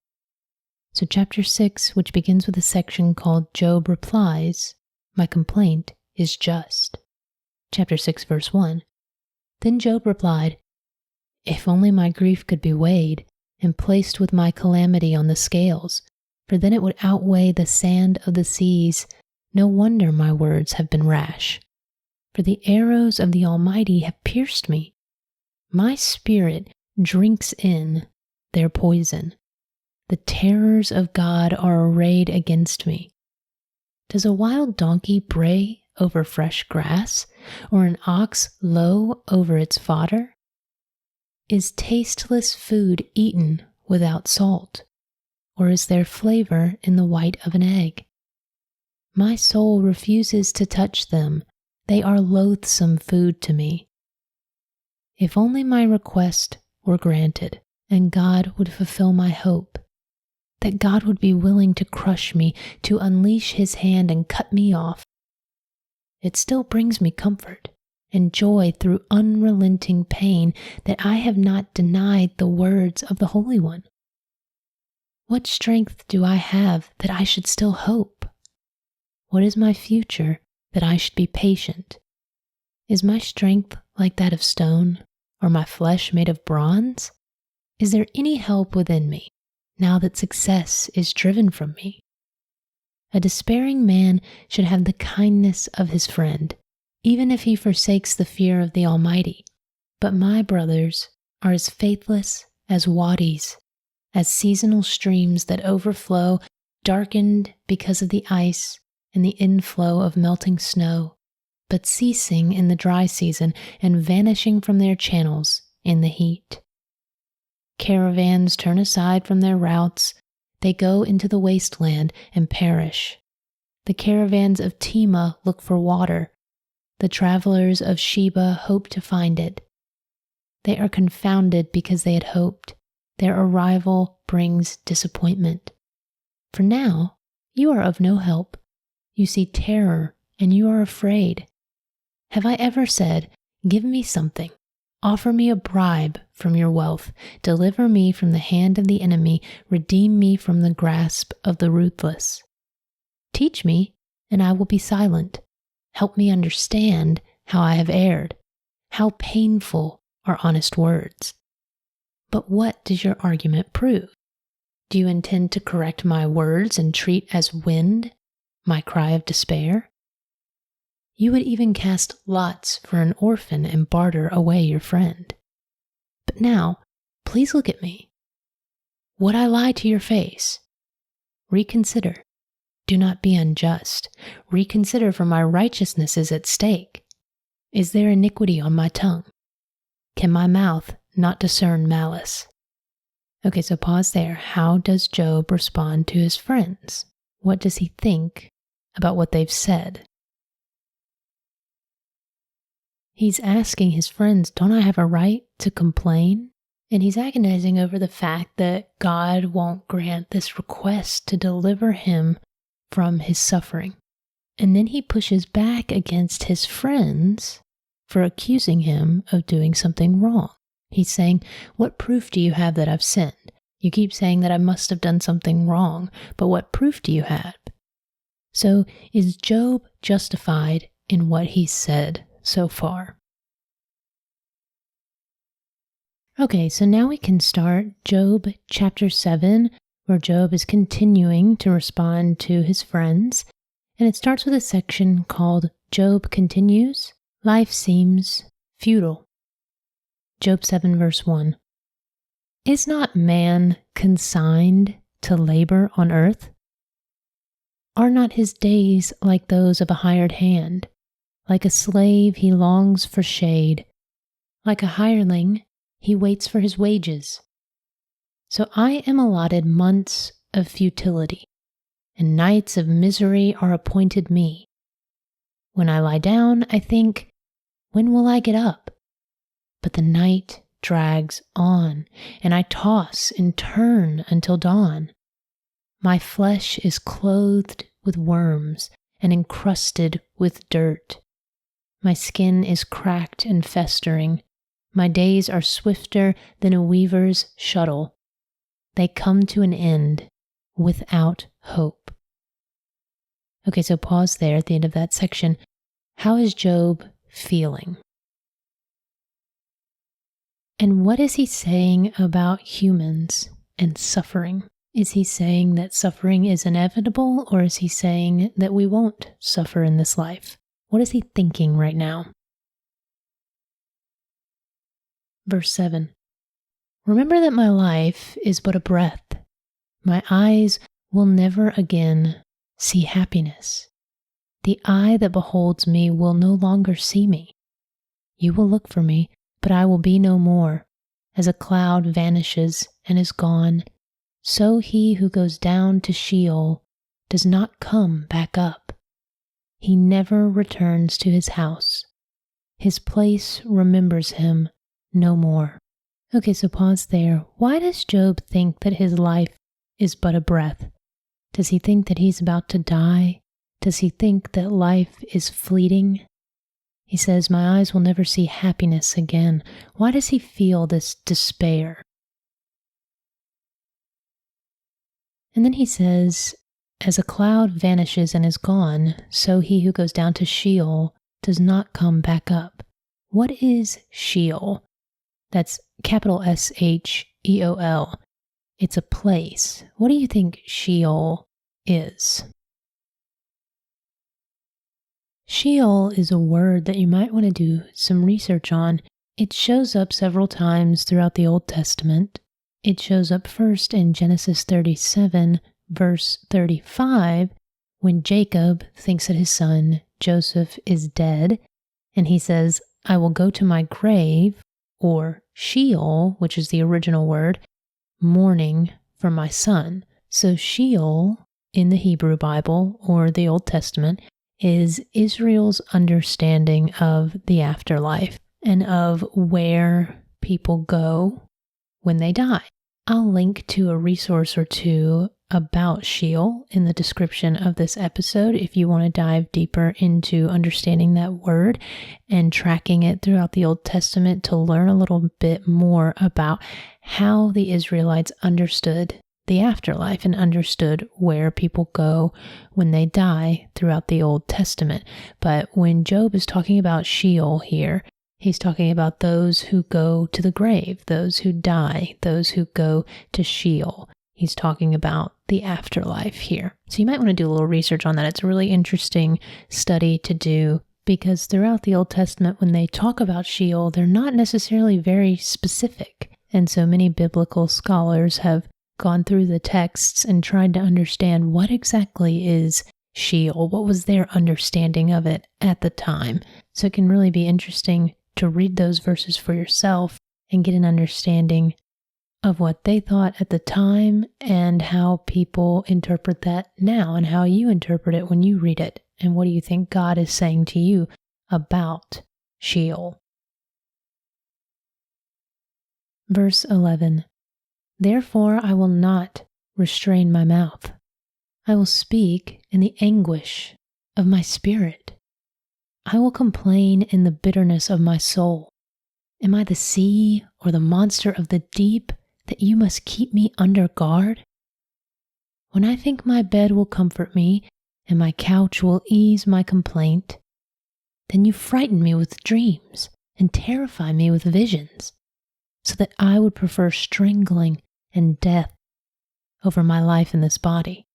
So chapter 6, which begins with a section called Job Replies, My complaint is just. Chapter 6, verse 1. Then Job replied, If only my grief could be weighed and placed with my calamity on the scales, for then it would outweigh the sand of the seas. No wonder my words have been rash, for the arrows of the Almighty have pierced me. My spirit drinks in their poison. The terrors of God are arrayed against me. Does a wild donkey bray over fresh grass, or an ox low over its fodder? Is tasteless food eaten without salt, or is there flavor in the white of an egg? My soul refuses to touch them. They are loathsome food to me. If only my request were granted, and God would fulfill my hope, that God would be willing to crush me, to unleash his hand and cut me off. It still brings me comfort and joy through unrelenting pain that I have not denied the words of the Holy One. What strength do I have that I should still hope? What is my future that I should be patient? Is my strength like that of stone, or my flesh made of bronze? Is there any help within me, now that success is driven from me? A despairing man should have the kindness of his friend, even if he forsakes the fear of the Almighty. But my brothers are as faithless as wadis, as seasonal streams that overflow, darkened because of the ice and the inflow of melting snow, but ceasing in the dry season and vanishing from their channels in the heat. Caravans turn aside from their routes. They go into the wasteland and perish. The caravans of Tema look for water. The travelers of Sheba hope to find it. They are confounded because they had hoped. Their arrival brings disappointment. For now, you are of no help. You see terror and you are afraid. Have I ever said, Give me something? Offer me a bribe from your wealth. Deliver me from the hand of the enemy. Redeem me from the grasp of the ruthless. Teach me, and I will be silent. Help me understand how I have erred. How painful are honest words. But what does your argument prove? Do you intend to correct my words and treat as wind my cry of despair? You would even cast lots for an orphan and barter away your friend. But now, please look at me. Would I lie to your face? Reconsider. Do not be unjust. Reconsider, for my righteousness is at stake. Is there iniquity on my tongue? Can my mouth not discern malice? Okay, so pause there. How does Job respond to his friends? What does he think about what they've said? He's asking his friends, don't I have a right to complain? And he's agonizing over the fact that God won't grant this request to deliver him from his suffering. And then he pushes back against his friends for accusing him of doing something wrong. He's saying, what proof do you have that I've sinned? You keep saying that I must have done something wrong, but what proof do you have? So is Job justified in what he said so far? Okay, so now we can start Job chapter 7, where Job is continuing to respond to his friends. And it starts with a section called Job Continues. Life seems futile. Job 7 verse 1. Is not man consigned to labor on earth? Are not his days like those of a hired hand? Like a slave, he longs for shade. Like a hireling, he waits for his wages. So I am allotted months of futility, and nights of misery are appointed me. When I lie down, I think, when will I get up? But the night drags on, and I toss and turn until dawn. My flesh is clothed with worms and encrusted with dirt. My skin is cracked and festering. My days are swifter than a weaver's shuttle. They come to an end without hope. Okay, so pause there at the end of that section. How is Job feeling? And what is he saying about humans and suffering? Is he saying that suffering is inevitable, or is he saying that we won't suffer in this life? What is he thinking right now? Verse 7. Remember that my life is but a breath. My eyes will never again see happiness. The eye that beholds me will no longer see me. You will look for me, but I will be no more. As a cloud vanishes and is gone, so he who goes down to Sheol does not come back up. He never returns to his house. His place remembers him no more. Okay, so pause there. Why does Job think that his life is but a breath? Does he think that he's about to die? Does he think that life is fleeting? He says, my eyes will never see happiness again. Why does he feel this despair? And then he says, as a cloud vanishes and is gone, so he who goes down to Sheol does not come back up. What is Sheol? That's capital S-H-E-O-L. It's a place. What do you think Sheol is? Sheol is a word that you might want to do some research on. It shows up several times throughout the Old Testament. It shows up first in Genesis 37, verse 35, when Jacob thinks that his son Joseph is dead, and he says, I will go to my grave, or Sheol, which is the original word, mourning for my son. So Sheol in the Hebrew Bible or the Old Testament is Israel's understanding of the afterlife and of where people go when they die. I'll link to a resource or two about Sheol in the description of this episode if you want to dive deeper into understanding that word and tracking it throughout the Old Testament to learn a little bit more about how the Israelites understood the afterlife and understood where people go when they die throughout the Old Testament. But when Job is talking about Sheol here, he's talking about those who go to the grave, those who die, those who go to Sheol. He's talking about the afterlife here. So you might want to do a little research on that. It's a really interesting study to do because throughout the Old Testament, when they talk about Sheol, they're not necessarily very specific. And so many biblical scholars have gone through the texts and tried to understand what exactly is Sheol. What was their understanding of it at the time? So it can really be interesting to read those verses for yourself and get an understanding of what they thought at the time and how people interpret that now and how you interpret it when you read it. And what do you think God is saying to you about Sheol? Verse 11. Therefore I will not restrain my mouth. I will speak in the anguish of my spirit. I will complain in the bitterness of my soul. Am I the sea or the monster of the deep that you must keep me under guard? When I think my bed will comfort me and my couch will ease my complaint, then you frighten me with dreams and terrify me with visions, so that I would prefer strangling and death over my life in this body.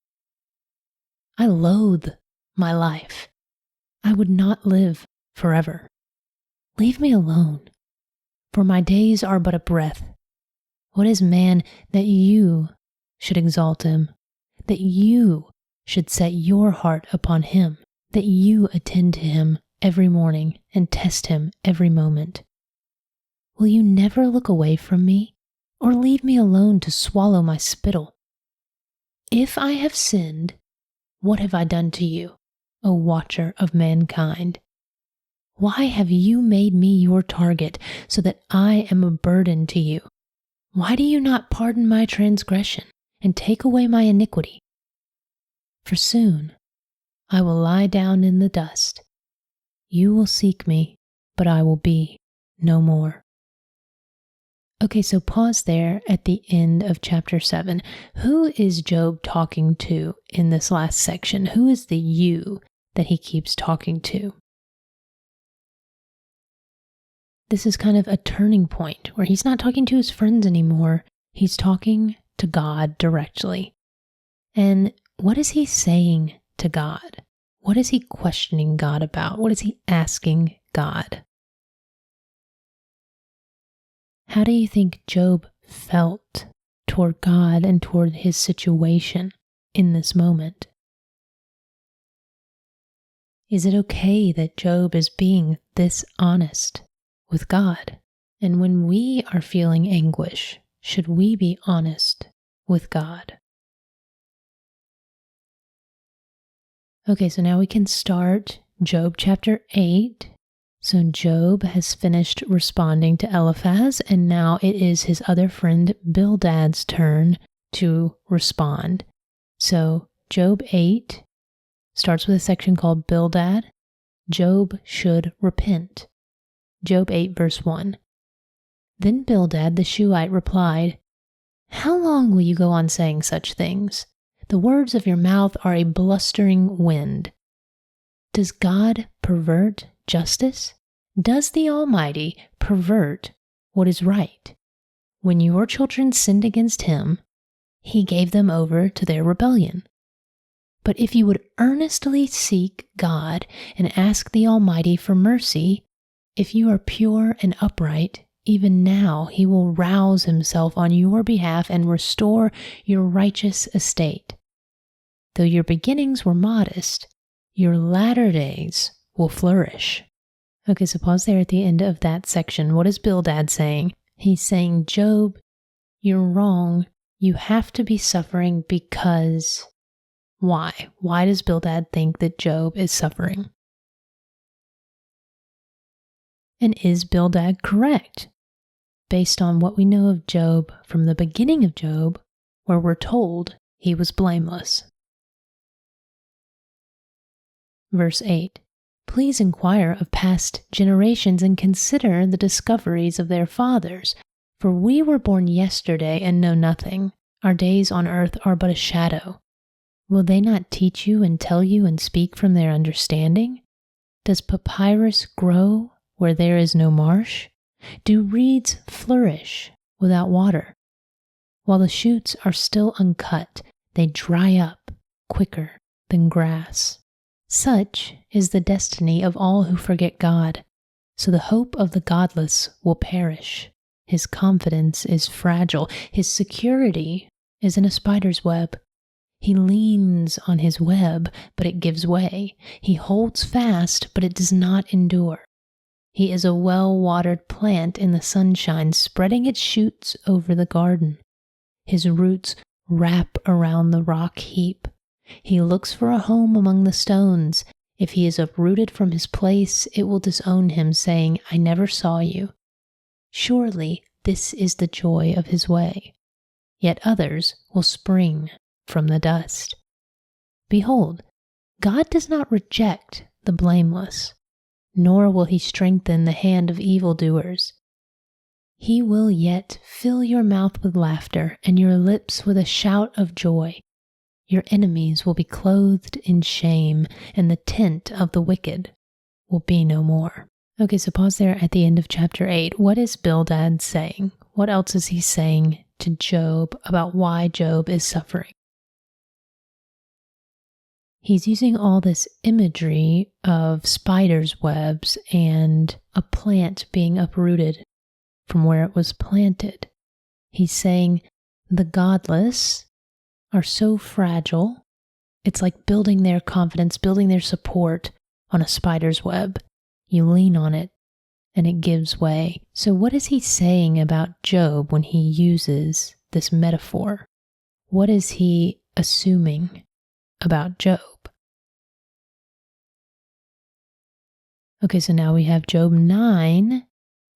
I loathe my life. I would not live forever. Leave me alone, for my days are but a breath. What is man that you should exalt him, that you should set your heart upon him, that you attend to him every morning and test him every moment? Will you never look away from me, or leave me alone to swallow my spittle? If I have sinned, what have I done to you, O watcher of mankind? Why have you made me your target so that I am a burden to you? Why do you not pardon my transgression and take away my iniquity? For soon I will lie down in the dust. You will seek me, but I will be no more. Okay, so pause there at the end of chapter 7. Who is Job talking to in this last section? Who is the you that he keeps talking to? This is kind of a turning point where he's not talking to his friends anymore. He's talking to God directly. And what is he saying to God? What is he questioning God about? What is he asking God? How do you think Job felt toward God and toward his situation in this moment? Is it okay that Job is being this honest with God? And when we are feeling anguish, should we be honest with God? Okay, so now we can start Job chapter 8. So Job has finished responding to Eliphaz, and now it is his other friend Bildad's turn to respond. So Job 8 starts with a section called Bildad. Job should repent. Job 8 verse 1. Then Bildad the Shuhite replied, "How long will you go on saying such things? The words of your mouth are a blustering wind. Does God pervert justice? Does the Almighty pervert what is right? When your children sinned against him, he gave them over to their rebellion. But if you would earnestly seek God and ask the Almighty for mercy, if you are pure and upright, even now he will rouse himself on your behalf and restore your righteous estate. Though your beginnings were modest, your latter days will flourish." Okay, so pause there at the end of that section. What is Bildad saying? He's saying, Job, you're wrong. You have to be suffering because... Why? Why does Bildad think that Job is suffering? And is Bildad correct? Based on what we know of Job from the beginning of Job, where we're told he was blameless. Verse 8. Please inquire of past generations and consider the discoveries of their fathers. For we were born yesterday and know nothing. Our days on earth are but a shadow. Will they not teach you and tell you and speak from their understanding? Does papyrus grow where there is no marsh? Do reeds flourish without water? While the shoots are still uncut, they dry up quicker than grass. Such is the destiny of all who forget God. So the hope of the godless will perish. His confidence is fragile. His security is in a spider's web. He leans on his web, but it gives way. He holds fast, but it does not endure. He is a well-watered plant in the sunshine, spreading its shoots over the garden. His roots wrap around the rock heap. He looks for a home among the stones. If he is uprooted from his place, it will disown him, saying, I never saw you. Surely this is the joy of his way. Yet others will spring from the dust. Behold, God does not reject the blameless, nor will he strengthen the hand of evildoers. He will yet fill your mouth with laughter and your lips with a shout of joy. Your enemies will be clothed in shame, and the tent of the wicked will be no more. Okay, so pause there at the end of chapter 8. What is Bildad saying? What else is he saying to Job about why Job is suffering? He's using all this imagery of spiders' webs and a plant being uprooted from where it was planted. He's saying the godless are so fragile It's like building their confidence, building their support on a spider's web. You lean on it and it gives way. So what is he saying about Job when he uses this metaphor? What is he assuming about Job? Okay, so now we have Job 9,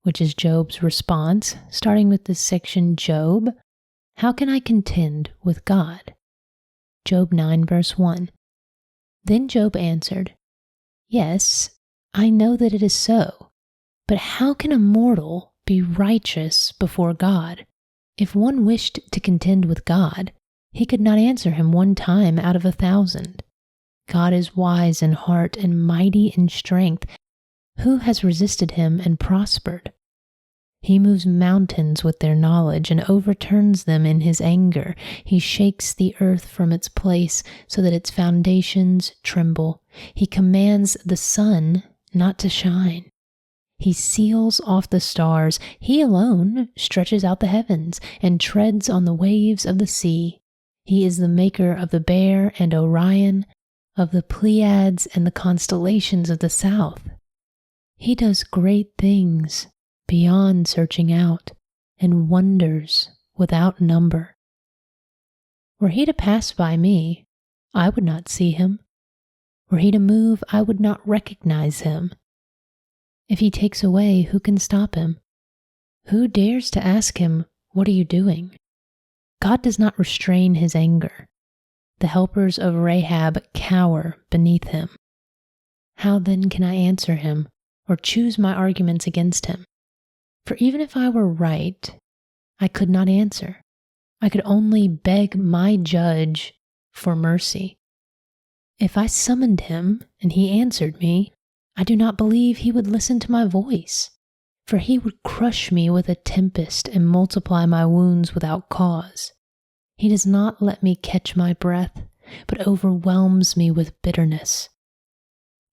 which is Job's response, starting with this section, Job, how can I contend with God? Job 9, verse 1. Then Job answered, yes, I know that it is so, but how can a mortal be righteous before God? If one wished to contend with God, he could not answer him one time out of 1,000. God is wise in heart and mighty in strength. Who has resisted him and prospered? He moves mountains with their knowledge and overturns them in his anger. He shakes the earth from its place so that its foundations tremble. He commands the sun not to shine. He seals off the stars. He alone stretches out the heavens and treads on the waves of the sea. He is the maker of the Bear and Orion, of the Pleiades and the constellations of the south. He does great things beyond searching out, and wonders without number. Were he to pass by me, I would not see him. Were he to move, I would not recognize him. If he takes away, who can stop him? Who dares to ask him, what are you doing? God does not restrain his anger. The helpers of Rahab cower beneath him. How then can I answer him, or choose my arguments against him? For even if I were right, I could not answer. I could only beg my judge for mercy. If I summoned him and he answered me, I do not believe he would listen to my voice, for he would crush me with a tempest and multiply my wounds without cause. He does not let me catch my breath, but overwhelms me with bitterness.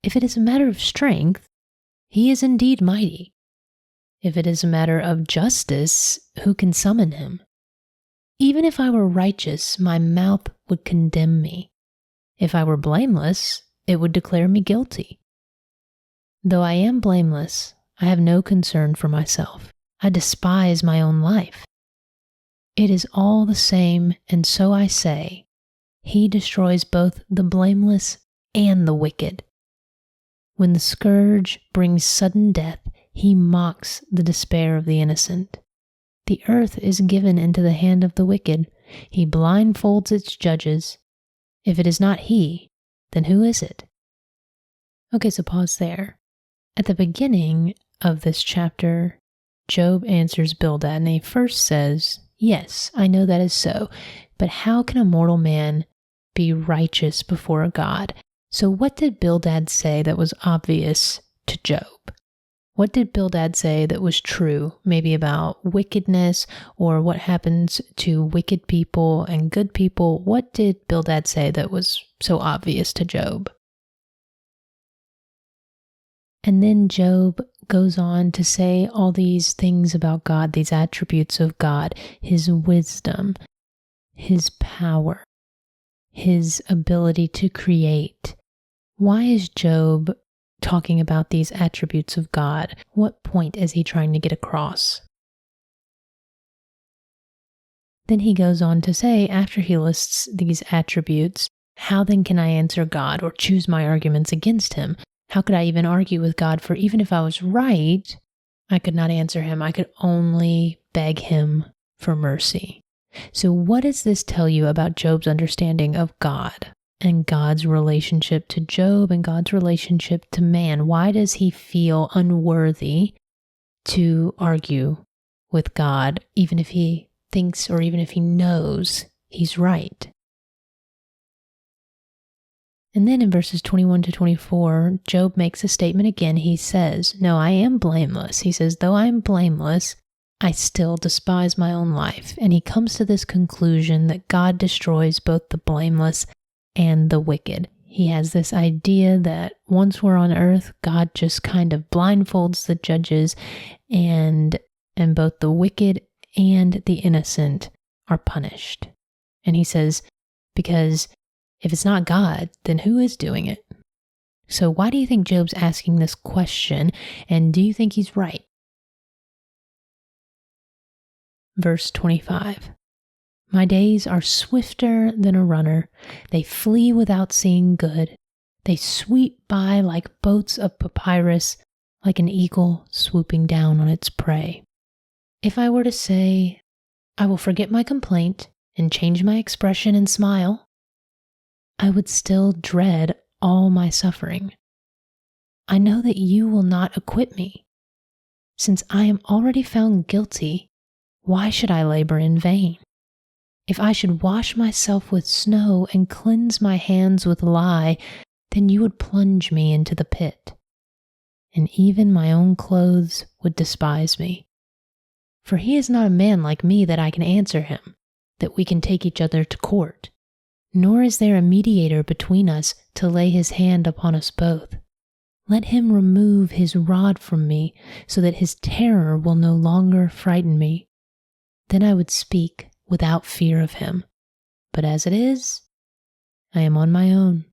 If it is a matter of strength, he is indeed mighty. If it is a matter of justice, who can summon him? Even if I were righteous, my mouth would condemn me. If I were blameless, it would declare me guilty. Though I am blameless, I have no concern for myself. I despise my own life. It is all the same, and so I say, he destroys both the blameless and the wicked. When the scourge brings sudden death, he mocks the despair of the innocent. The earth is given into the hand of the wicked. He blindfolds its judges. If it is not he, then who is it? Okay, so pause there. At the beginning of this chapter, Job answers Bildad, and he first says, yes, I know that is so, but how can a mortal man be righteous before God? So what did Bildad say that was obvious to Job? What did Bildad say that was true, maybe about wickedness or what happens to wicked people and good people? What did Bildad say that was so obvious to Job? And then Job goes on to say all these things about God, these attributes of God, his wisdom, his power, his ability to create. Why is Job talking about these attributes of God? What point is he trying to get across? Then he goes on to say, after he lists these attributes, how then can I answer God or choose my arguments against him? How could I even argue with God? For even if I was right, I could not answer him. I could only beg him for mercy. So what does this tell you about Job's understanding of God and God's relationship to Job and God's relationship to man? Why does he feel unworthy to argue with God, even if he thinks or even if he knows he's right? And then in verses 21 to 24, Job makes a statement again. He says, no, I am blameless. He says, though I am blameless, I still despise my own life. And he comes to this conclusion that God destroys both the blameless and the wicked. He has this idea that once we're on earth, God just kind of blindfolds the judges, and both the wicked and the innocent are punished. And he says, because If it's not God, then who is doing it? So why do you think Job's asking this question, and do you think he's right? Verse 25. My days are swifter than a runner. They flee without seeing good. They sweep by like boats of papyrus, like an eagle swooping down on its prey. If I were to say, I will forget my complaint and change my expression and smile, I would still dread all my suffering. I know that you will not acquit me. Since I am already found guilty, why should I labor in vain? If I should wash myself with snow and cleanse my hands with lye, then you would plunge me into the pit, and even my own clothes would despise me. For he is not a man like me that I can answer him, that we can take each other to court, nor is there a mediator between us to lay his hand upon us both. Let him remove his rod from me, so that his terror will no longer frighten me. Then I would speak without fear of him. But as it is, I am on my own.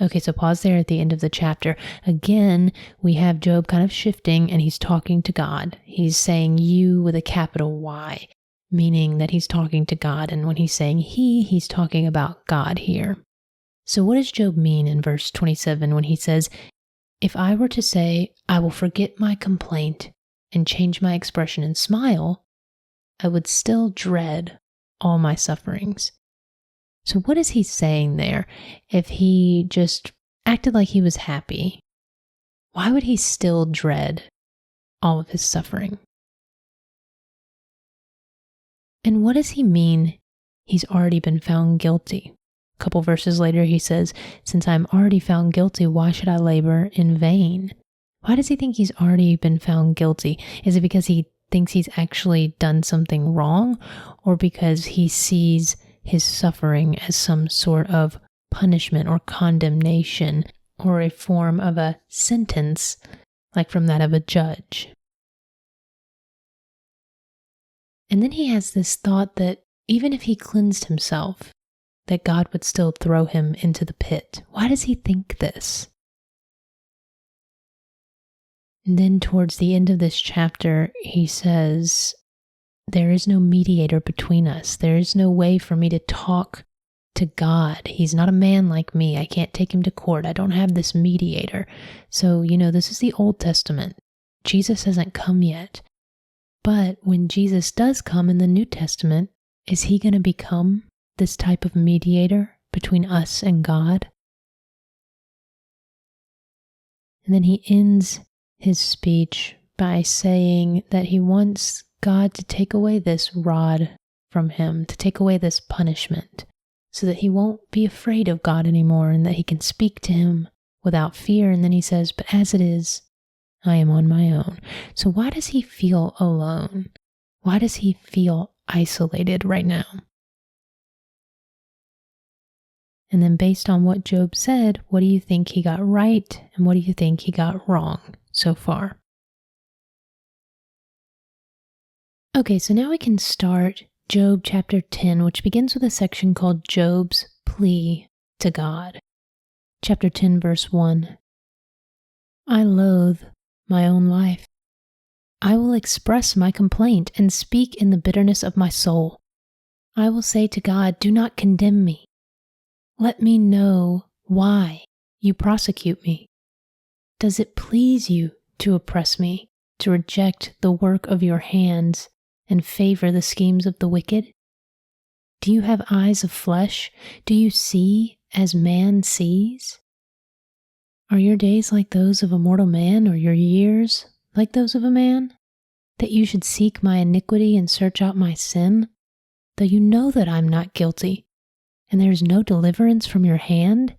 Okay, so pause there at the end of the chapter. Again, we have Job kind of shifting, and he's talking to God. He's saying you with a capital Y, meaning that he's talking to God. And when he's saying he's talking about God here. So what does Job mean in verse 27 when he says, if I were to say, I will forget my complaint and change my expression and smile, I would still dread all my sufferings. So what is he saying there? If he just acted like he was happy, why would he still dread all of his suffering? And what does he mean he's already been found guilty? A couple verses later he says, since I'm already found guilty, why should I labor in vain? Why does he think he's already been found guilty? Is it because he thinks he's actually done something wrong, or because he sees his suffering as some sort of punishment or condemnation or a form of a sentence, like from that of a judge? And then he has this thought that even if he cleansed himself, that God would still throw him into the pit. Why does he think this? And then towards the end of this chapter, he says, there is no mediator between us. There is no way for me to talk to God. He's not a man like me. I can't take him to court. I don't have this mediator. So, this is the Old Testament. Jesus hasn't come yet. But when Jesus does come in the New Testament, is he going to become this type of mediator between us and God? And then he ends his speech by saying that he wants God to take away this rod from him, to take away this punishment, so that he won't be afraid of God anymore and that he can speak to him without fear. And then he says, but as it is, I am on my own. So why does he feel alone? Why does he feel isolated right now? And then based on what Job said, what do you think he got right and what do you think he got wrong so far? Okay, so now we can start Job chapter 10, which begins with a section called Job's Plea to God. Chapter 10, verse 1. I loathe my own life. I will express my complaint and speak in the bitterness of my soul. I will say to God, do not condemn me. Let me know why you prosecute me. Does it please you to oppress me, to reject the work of your hands and favor the schemes of the wicked? Do you have eyes of flesh? Do you see as man sees? Are your days like those of a mortal man, or your years like those of a man? That you should seek my iniquity and search out my sin, though you know that I'm not guilty, and there is no deliverance from your hand?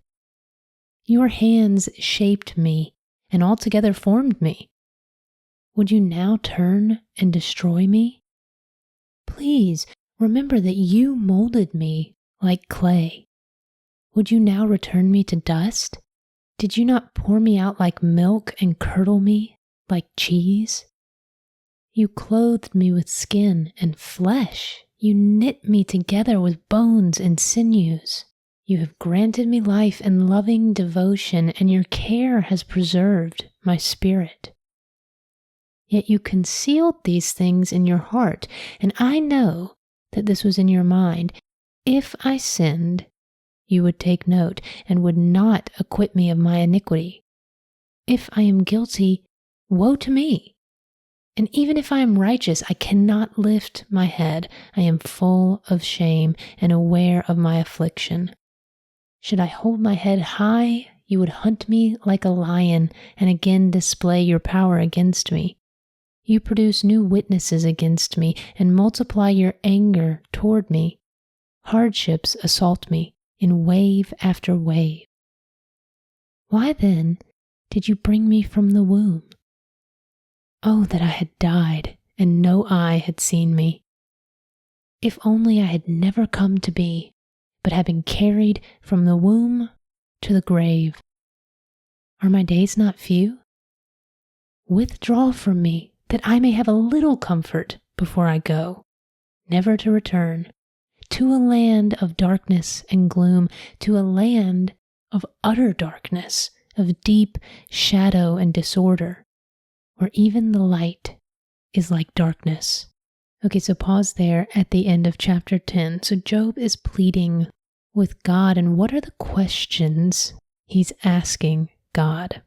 Your hands shaped me and altogether formed me. Would you now turn and destroy me? Please remember that you molded me like clay. Would you now return me to dust? Did you not pour me out like milk and curdle me like cheese? You clothed me with skin and flesh. You knit me together with bones and sinews. You have granted me life and loving devotion, and your care has preserved my spirit. Yet you concealed these things in your heart, and I know that this was in your mind. If I sinned, you would take note and would not acquit me of my iniquity. If I am guilty, woe to me. And even if I am righteous, I cannot lift my head. I am full of shame and aware of my affliction. Should I hold my head high, you would hunt me like a lion and again display your power against me. You produce new witnesses against me and multiply your anger toward me. Hardships assault me in wave after wave. Why then did you bring me from the womb? Oh, that I had died and no eye had seen me. If only I had never come to be, but had been carried from the womb to the grave. Are my days not few? Withdraw from me, that I may have a little comfort before I go, never to return, to a land of darkness and gloom, to a land of utter darkness, of deep shadow and disorder, where even the light is like darkness. Okay, so pause there at the end of chapter 10. So Job is pleading with God, and what are the questions he's asking God?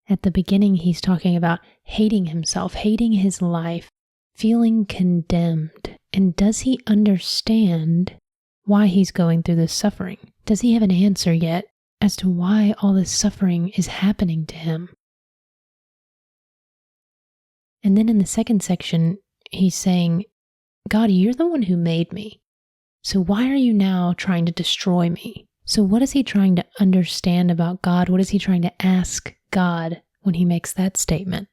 At the beginning, he's talking about hating himself, hating his life, feeling condemned. And does he understand why he's going through this suffering? Does he have an answer yet as to why all this suffering is happening to him? And then in the second section, he's saying, God, you're the one who made me. So why are you now trying to destroy me? So what is he trying to understand about God? What is he trying to ask God when he makes that statement?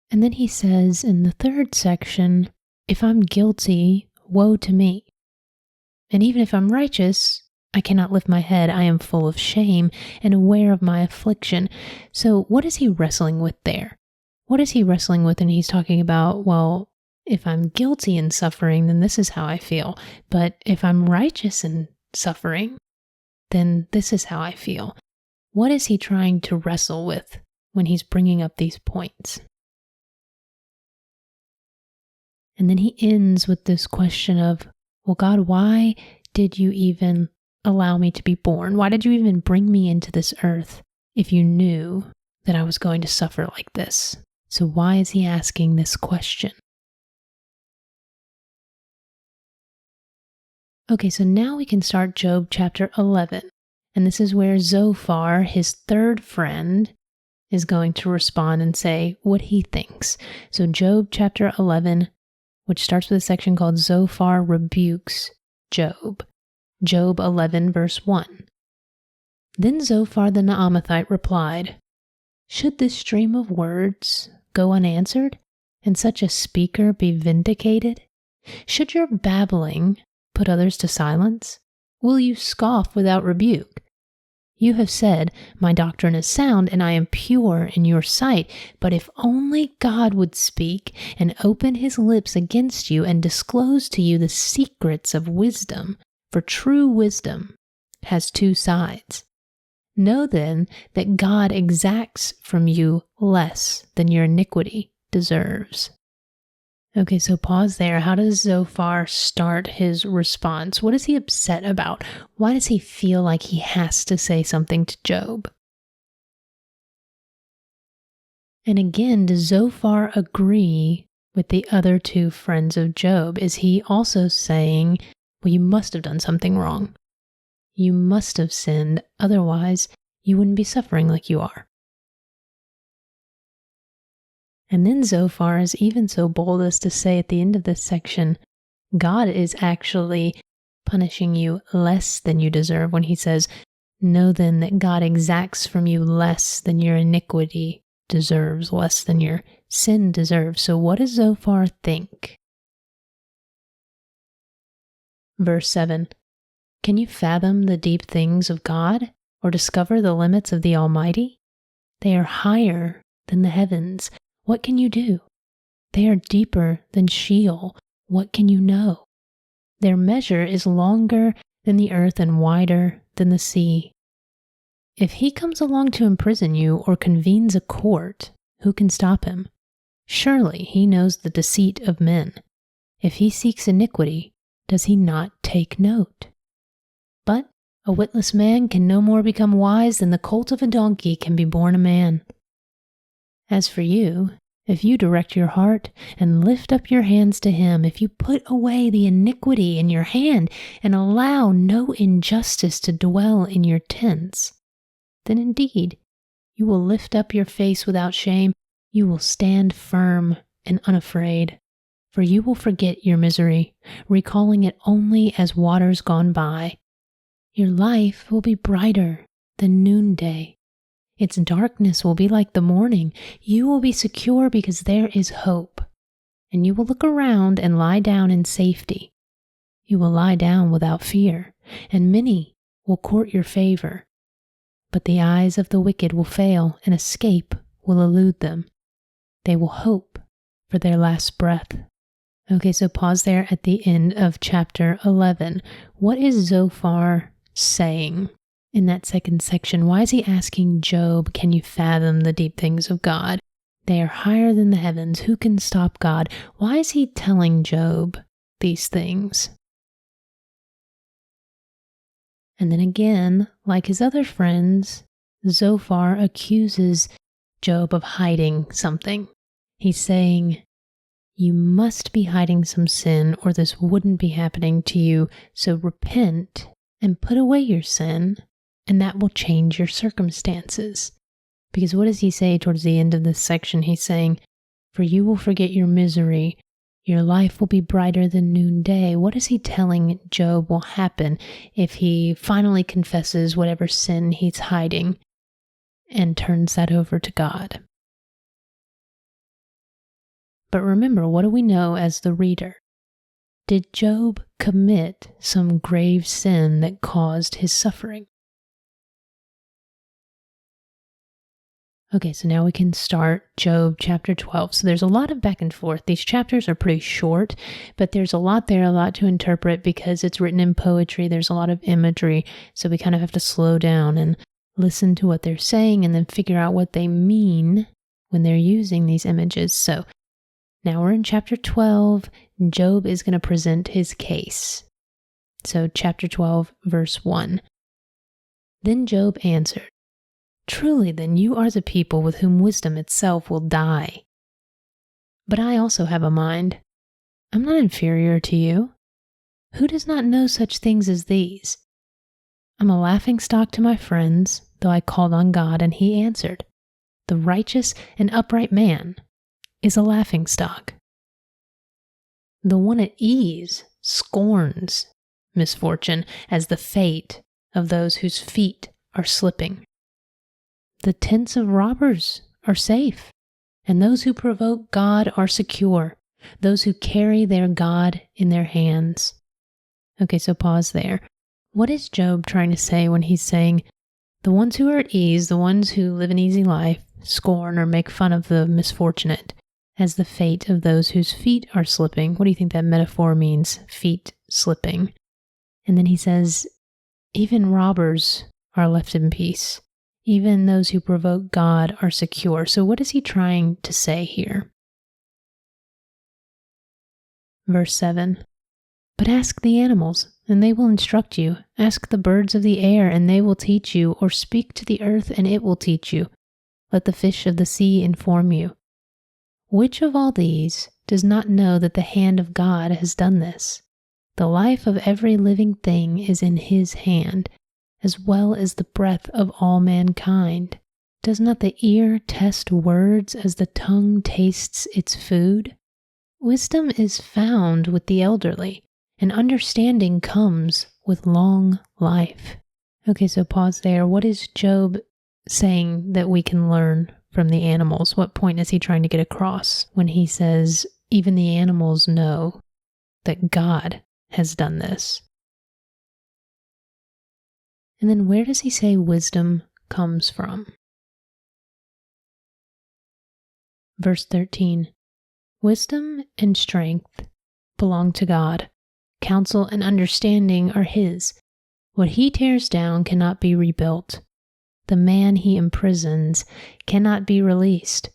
And then he says in the third section, if I'm guilty, woe to me. And even if I'm righteous, I cannot lift my head. I am full of shame and aware of my affliction. So what is he wrestling with there? What is he wrestling with? And he's talking about, well, if I'm guilty in suffering, then this is how I feel. But if I'm righteous in suffering, then this is how I feel. What is he trying to wrestle with when he's bringing up these points? And then he ends with this question of, well, God, why did you even allow me to be born? Why did you even bring me into this earth if you knew that I was going to suffer like this? So why is he asking this question? Okay, so now we can start Job chapter 11. And this is where Zophar, his third friend, is going to respond and say what he thinks. So Job chapter 11, which starts with a section called Zophar Rebukes Job. Job 11 verse 1. Then Zophar the Naamathite replied, should this stream of words go unanswered, and such a speaker be vindicated? Should your babbling put others to silence? Will you scoff without rebuke? You have said, my doctrine is sound, and I am pure in your sight. But if only God would speak and open his lips against you and disclose to you the secrets of wisdom, for true wisdom has two sides. Know then that God exacts from you less than your iniquity deserves. Okay, so pause there. How does Zophar start his response? What is he upset about? Why does he feel like he has to say something to Job? And again, does Zophar agree with the other two friends of Job? Is he also saying, well, you must have done something wrong. You must have sinned, otherwise you wouldn't be suffering like you are. And then Zophar is even so bold as to say at the end of this section, God is actually punishing you less than you deserve when he says, know then that God exacts from you less than your iniquity deserves, less than your sin deserves. So what does Zophar think? Verse 7. Can you fathom the deep things of God, or discover the limits of the Almighty? They are higher than the heavens. What can you do? They are deeper than Sheol. what can you know? Their measure is longer than the earth and wider than the sea. If he comes along to imprison you or convenes a court, who can stop him? Surely he knows the deceit of men. If he seeks iniquity, does he not take note? But a witless man can no more become wise than the colt of a donkey can be born a man. As for you, if you direct your heart and lift up your hands to him, if you put away the iniquity in your hand and allow no injustice to dwell in your tents, then indeed you will lift up your face without shame, you will stand firm and unafraid, for you will forget your misery, recalling it only as waters gone by. Your life will be brighter than noonday. Its darkness will be like the morning. You will be secure because there is hope, and you will look around and lie down in safety. You will lie down without fear, and many will court your favor. But the eyes of the wicked will fail, and escape will elude them. They will hope for their last breath. Okay, so pause there at the end of chapter 11. What is Zophar saying in that second section? Why is he asking Job, can you fathom the deep things of God? They are higher than the heavens. Who can stop God? Why is he telling Job these things? And then again, like his other friends, Zophar accuses Job of hiding something. He's saying, you must be hiding some sin or this wouldn't be happening to you, so repent and put away your sin, and that will change your circumstances. Because what does he say towards the end of this section? He's saying, for you will forget your misery, your life will be brighter than noonday. What is he telling Job will happen if he finally confesses whatever sin he's hiding and turns that over to God? But remember, what do we know as the reader? Did Job commit some grave sin that caused his suffering? Okay, so now we can start Job chapter 12. So there's a lot of back and forth. These chapters are pretty short, but there's a lot there, a lot to interpret because it's written in poetry. There's a lot of imagery, so we kind of have to slow down and listen to what they're saying and then figure out what they mean when they're using these images. So now we're in chapter 12. Job is going to present his case. So chapter 12, verse 1. Then Job answered, truly then you are the people with whom wisdom itself will die. But I also have a mind. I'm not inferior to you. Who does not know such things as these? I'm a laughingstock to my friends, though I called on God and he answered. The righteous and upright man is a laughingstock. The one at ease scorns misfortune as the fate of those whose feet are slipping. The tents of robbers are safe, and those who provoke God are secure, those who carry their God in their hands. Okay, so pause there. What is Job trying to say when he's saying, the ones who are at ease, the ones who live an easy life, scorn or make fun of the misfortunate as the fate of those whose feet are slipping? What do you think that metaphor means, feet slipping? And then he says, even robbers are left in peace. Even those who provoke God are secure. So what is he trying to say here? Verse 7. But ask the animals, and they will instruct you. Ask the birds of the air, and they will teach you. Or speak to the earth, and it will teach you. Let the fish of the sea inform you. Which of all these does not know that the hand of God has done this? The life of every living thing is in his hand, as well as the breath of all mankind. Does not the ear test words as the tongue tastes its food? Wisdom is found with the elderly, and understanding comes with long life. Okay, so pause there. What is Job saying that we can learn from the animals? What point is he trying to get across when he says, even the animals know that God has done this? And then where does he say wisdom comes from? Verse 13. Wisdom and strength belong to God. Counsel and understanding are His. What He tears down cannot be rebuilt. The man He imprisons cannot be released.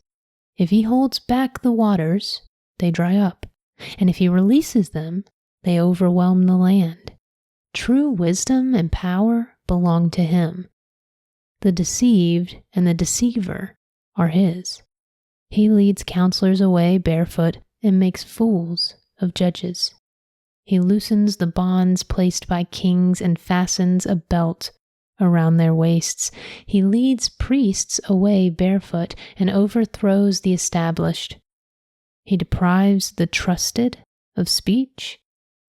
If He holds back the waters, they dry up, and if He releases them, they overwhelm the land. True wisdom and power belong to Him. The deceived and the deceiver are His. He leads counselors away barefoot and makes fools of judges. He loosens the bonds placed by kings and fastens a belt around their waists. He leads priests away barefoot and overthrows the established. He deprives the trusted of speech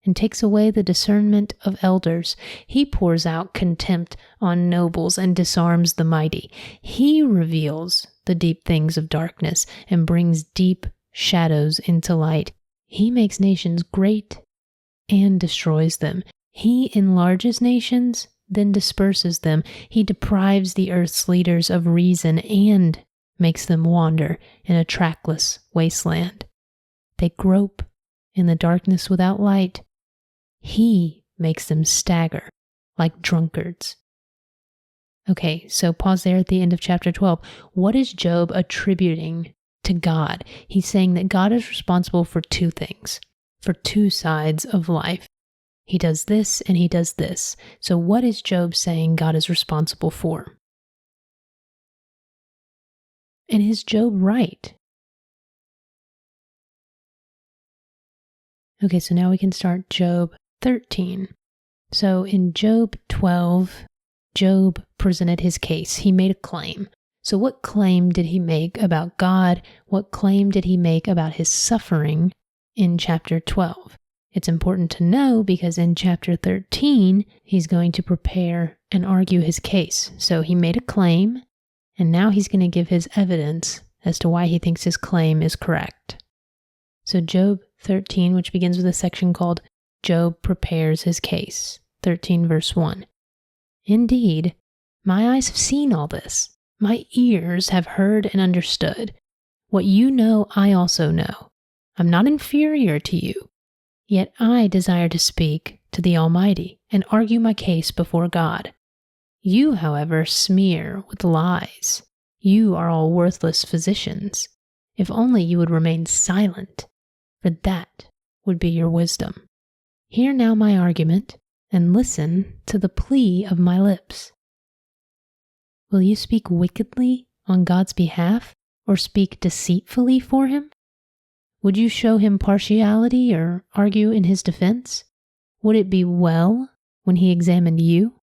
and takes away the discernment of elders. He pours out contempt on nobles and disarms the mighty. He reveals the deep things of darkness and brings deep shadows into light. He makes nations great and destroys them. He enlarges nations, then disperses them. He deprives the earth's leaders of reason and makes them wander in a trackless wasteland. They grope in the darkness without light. He makes them stagger like drunkards. Okay, so pause there at the end of chapter 12. What is Job attributing to God? He's saying that God is responsible for two things, for two sides of life. He does this and he does this. So what is Job saying God is responsible for? And is Job right? Okay, so now we can start Job 13. So in Job 12, Job presented his case. He made a claim. So what claim did he make about God? What claim did he make about his suffering in chapter 12? It's important to know because in chapter 13, he's going to prepare and argue his case. So he made a claim, and now he's going to give his evidence as to why he thinks his claim is correct. So Job 13, which begins with a section called Job Prepares His Case, 13 verse 1. Indeed, my eyes have seen all this. My ears have heard and understood. What you know, I also know. I'm not inferior to you. Yet I desire to speak to the Almighty and argue my case before God. You, however, smear with lies. You are all worthless physicians. If only you would remain silent, for that would be your wisdom. Hear now my argument and listen to the plea of my lips. Will you speak wickedly on God's behalf or speak deceitfully for Him? Would you show Him partiality or argue in His defense? Would it be well when He examined you?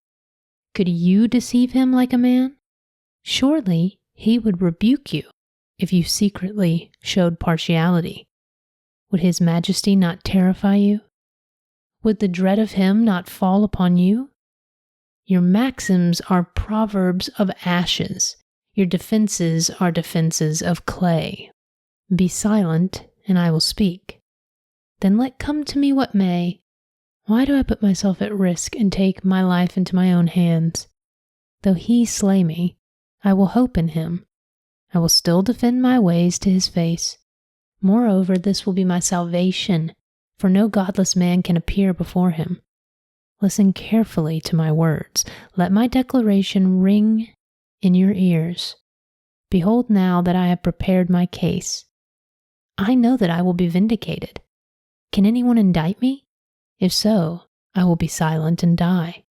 Could you deceive Him like a man? Surely He would rebuke you if you secretly showed partiality. Would His majesty not terrify you? Would the dread of Him not fall upon you? Your maxims are proverbs of ashes. Your defenses are defenses of clay. Be silent, and I will speak. Then let come to me what may. Why do I put myself at risk and take my life into my own hands? Though He slay me, I will hope in Him. I will still defend my ways to His face. Moreover, this will be my salvation, for no godless man can appear before Him. Listen carefully to my words. Let my declaration ring in your ears. Behold now that I have prepared my case. I know that I will be vindicated. Can anyone indict me? If so, I will be silent and die.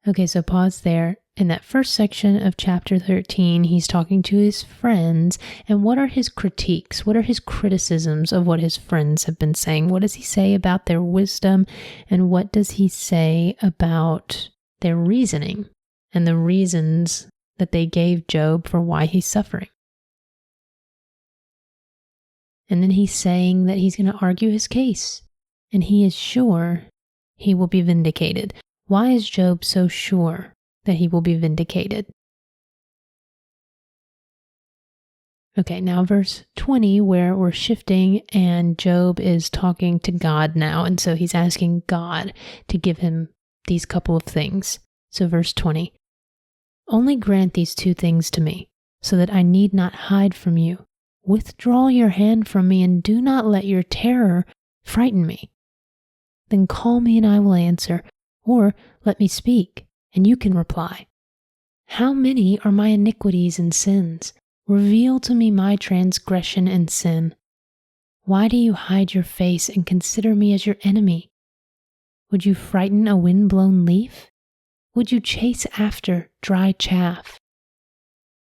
Okay, so pause there. In that first section of chapter 13, he's talking to his friends, and what are his critiques? What are his criticisms of what his friends have been saying? What does he say about their wisdom, and what does he say about their reasoning and the reasons that they gave Job for why he's suffering? And then he's saying that he's going to argue his case, and he is sure he will be vindicated. Why is Job so sure that he will be vindicated? Okay, now verse 20, where we're shifting and Job is talking to God now, and so he's asking God to give him these couple of things. So verse 20, only grant these two things to me, so that I need not hide from you. Withdraw your hand from me and do not let your terror frighten me. Then call me and I will answer, or let me speak, and you can reply. How many are my iniquities and sins? Reveal to me my transgression and sin. Why do you hide your face and consider me as your enemy? Would you frighten a wind-blown leaf? Would you chase after dry chaff?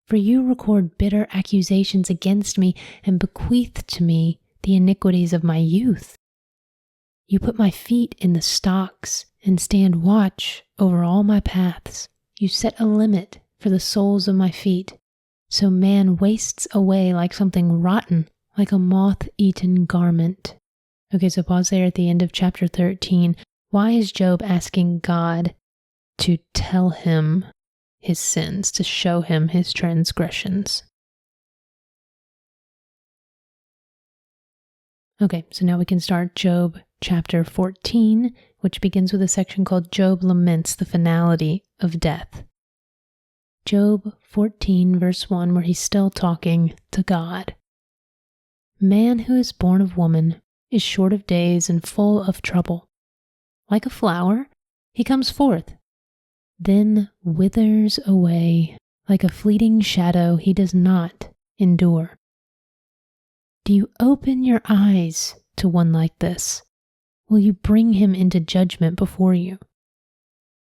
For you record bitter accusations against me and bequeath to me the iniquities of my youth. You put my feet in the stocks and stand watch over all my paths. You set a limit for the soles of my feet. So man wastes away like something rotten, like a moth-eaten garment. Okay, so pause there at the end of chapter 13. Why is Job asking God to tell him his sins, to show him his transgressions? Okay, so now we can start Job chapter 14, which begins with a section called Job Laments the Finality of Death. Job 14, verse 1, where he's still talking to God. Man who is born of woman is short of days and full of trouble. Like a flower, he comes forth, then withers away. Like a fleeting shadow, he does not endure. Do you open your eyes to one like this? Will you bring him into judgment before you?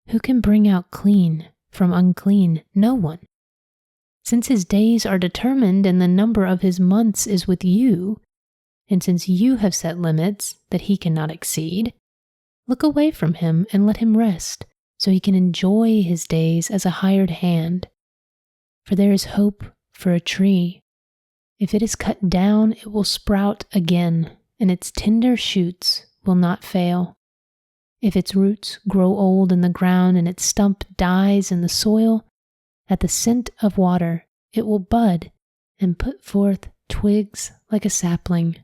Who can bring out clean from unclean? No one. Since his days are determined and the number of his months is with you, and since you have set limits that he cannot exceed, look away from him and let him rest, so he can enjoy his days as a hired hand. For there is hope for a tree. If it is cut down, it will sprout again, and its tender shoots will not fail. If its roots grow old in the ground and its stump dies in the soil, at the scent of water it will bud and put forth twigs like a sapling.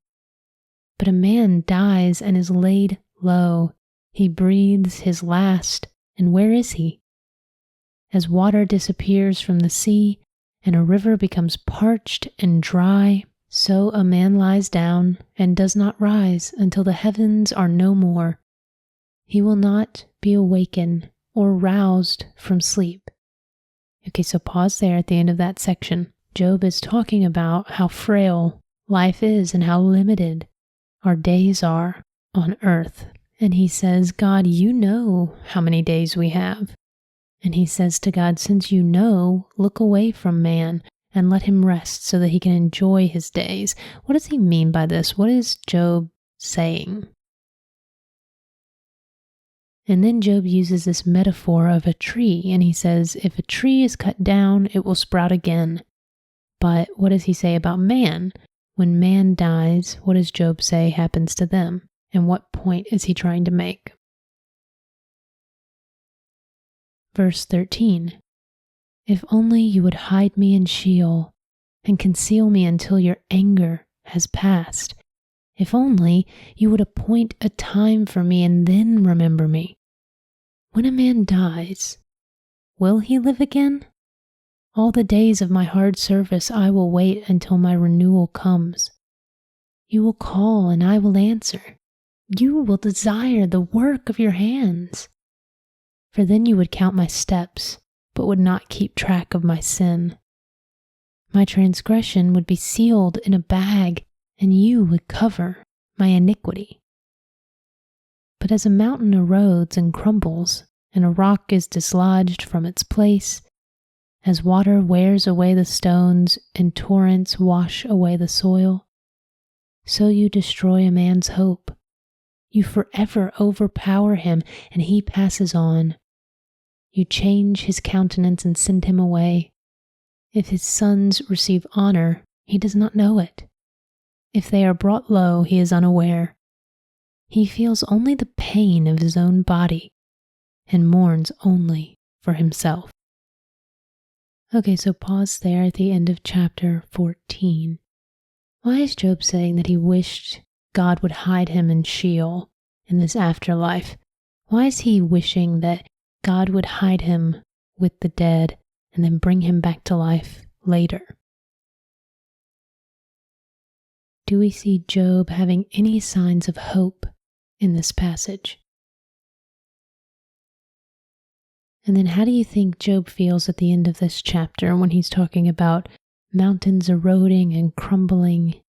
But a man dies and is laid low. He breathes his last, and where is he? As water disappears from the sea, and a river becomes parched and dry, so a man lies down and does not rise until the heavens are no more. He will not be awakened or roused from sleep. Okay, so pause there at the end of that section. Job is talking about how frail life is and how limited our days are on earth. And he says, God, you know how many days we have. And he says to God, since you know, look away from man and let him rest so that he can enjoy his days. What does he mean by this? What is Job saying? And then Job uses this metaphor of a tree, and he says, if a tree is cut down, it will sprout again. But what does he say about man? When man dies, what does Job say happens to them? And what point is he trying to make? Verse 13. If only you would hide me in Sheol and conceal me until your anger has passed. If only you would appoint a time for me and then remember me. When a man dies, will he live again? All the days of my hard service I will wait until my renewal comes. You will call and I will answer. You will desire the work of your hands. For then you would count my steps, but would not keep track of my sin. My transgression would be sealed in a bag, and you would cover my iniquity. But as a mountain erodes and crumbles, and a rock is dislodged from its place, as water wears away the stones and torrents wash away the soil, so you destroy a man's hope. You forever overpower him, and he passes on. You change his countenance and send him away. If his sons receive honor, he does not know it. If they are brought low, he is unaware. He feels only the pain of his own body and mourns only for himself. Okay, so pause there at the end of chapter 14. Why is Job saying that he wished God would hide him in Sheol in this afterlife? Why is he wishing that God would hide him with the dead and then bring him back to life later? Do we see Job having any signs of hope in this passage. And then how do you think Job feels at the end of this chapter when he's talking about mountains eroding and crumbling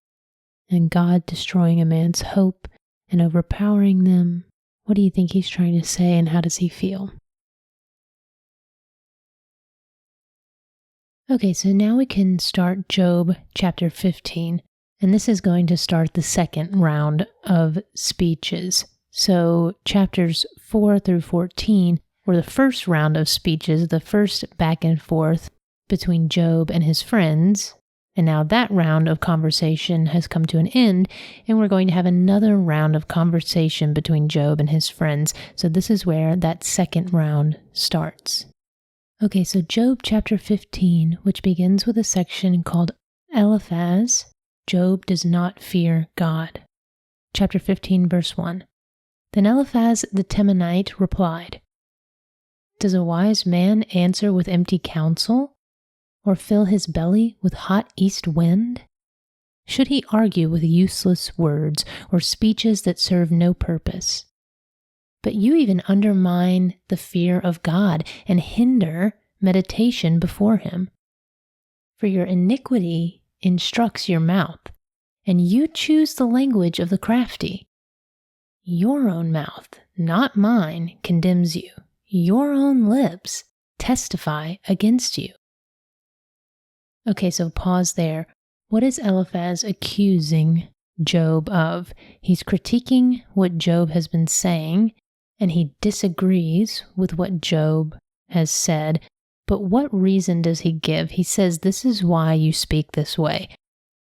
and God destroying a man's hope and overpowering them? What do you think he's trying to say, and how does he feel? Okay, so now we can start Job chapter 15, and this is going to start the second round of speeches. So chapters 4 through 14 were the first round of speeches, the first back and forth between Job and his friends. And now that round of conversation has come to an end, and we're going to have another round of conversation between Job and his friends. So this is where that second round starts. Okay, so Job chapter 15, which begins with a section called Eliphaz, Job does not fear God. Chapter 15, verse 1. Then Eliphaz the Temanite replied, "Does a wise man answer with empty counsel, or fill his belly with hot east wind? Should he argue with useless words or speeches that serve no purpose? But you even undermine the fear of God and hinder meditation before him. For your iniquity instructs your mouth, and you choose the language of the crafty. Your own mouth, not mine, condemns you. Your own lips testify against you." Okay, so pause there. What is Eliphaz accusing Job of? He's critiquing what Job has been saying, and he disagrees with what Job has said. But what reason does he give? He says, this is why you speak this way.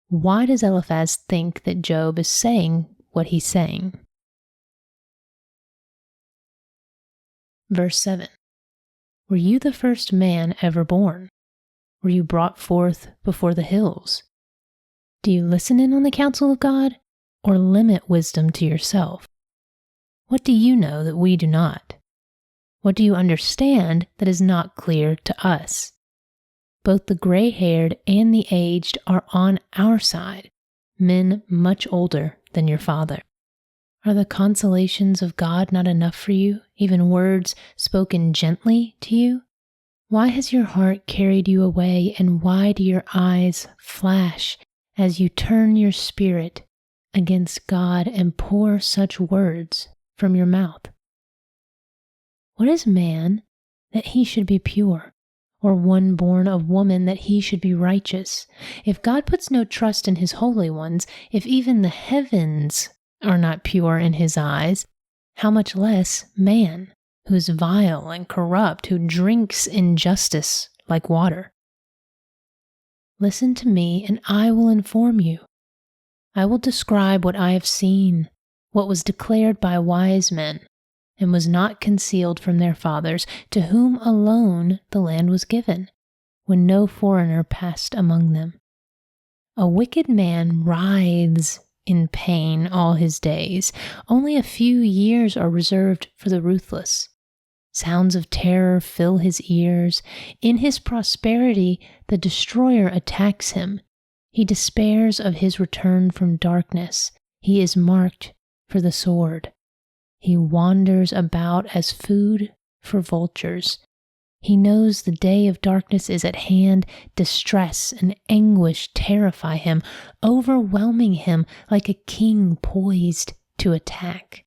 Why does Eliphaz think that Job is saying what he's saying? Verse 7. Were you the first man ever born? Were you brought forth before the hills? Do you listen in on the counsel of God, or limit wisdom to yourself? What do you know that we do not? What do you understand that is not clear to us? Both the gray-haired and the aged are on our side, men much older than your father. Are the consolations of God not enough for you, even words spoken gently to you? Why has your heart carried you away, and why do your eyes flash as you turn your spirit against God and pour such words from your mouth? What is man that he should be pure, or one born of woman that he should be righteous? If God puts no trust in his holy ones, if even the heavens are not pure in his eyes, how much less man, who is vile and corrupt, who drinks injustice like water? Listen to me, and I will inform you. I will describe what I have seen, what was declared by wise men, and was not concealed from their fathers, to whom alone the land was given, when no foreigner passed among them. A wicked man writhes in pain all his days. Only a few years are reserved for the ruthless. Sounds of terror fill his ears. In his prosperity, the destroyer attacks him. He despairs of his return from darkness. He is marked for the sword. He wanders about as food for vultures. He knows the day of darkness is at hand. Distress and anguish terrify him, overwhelming him like a king poised to attack.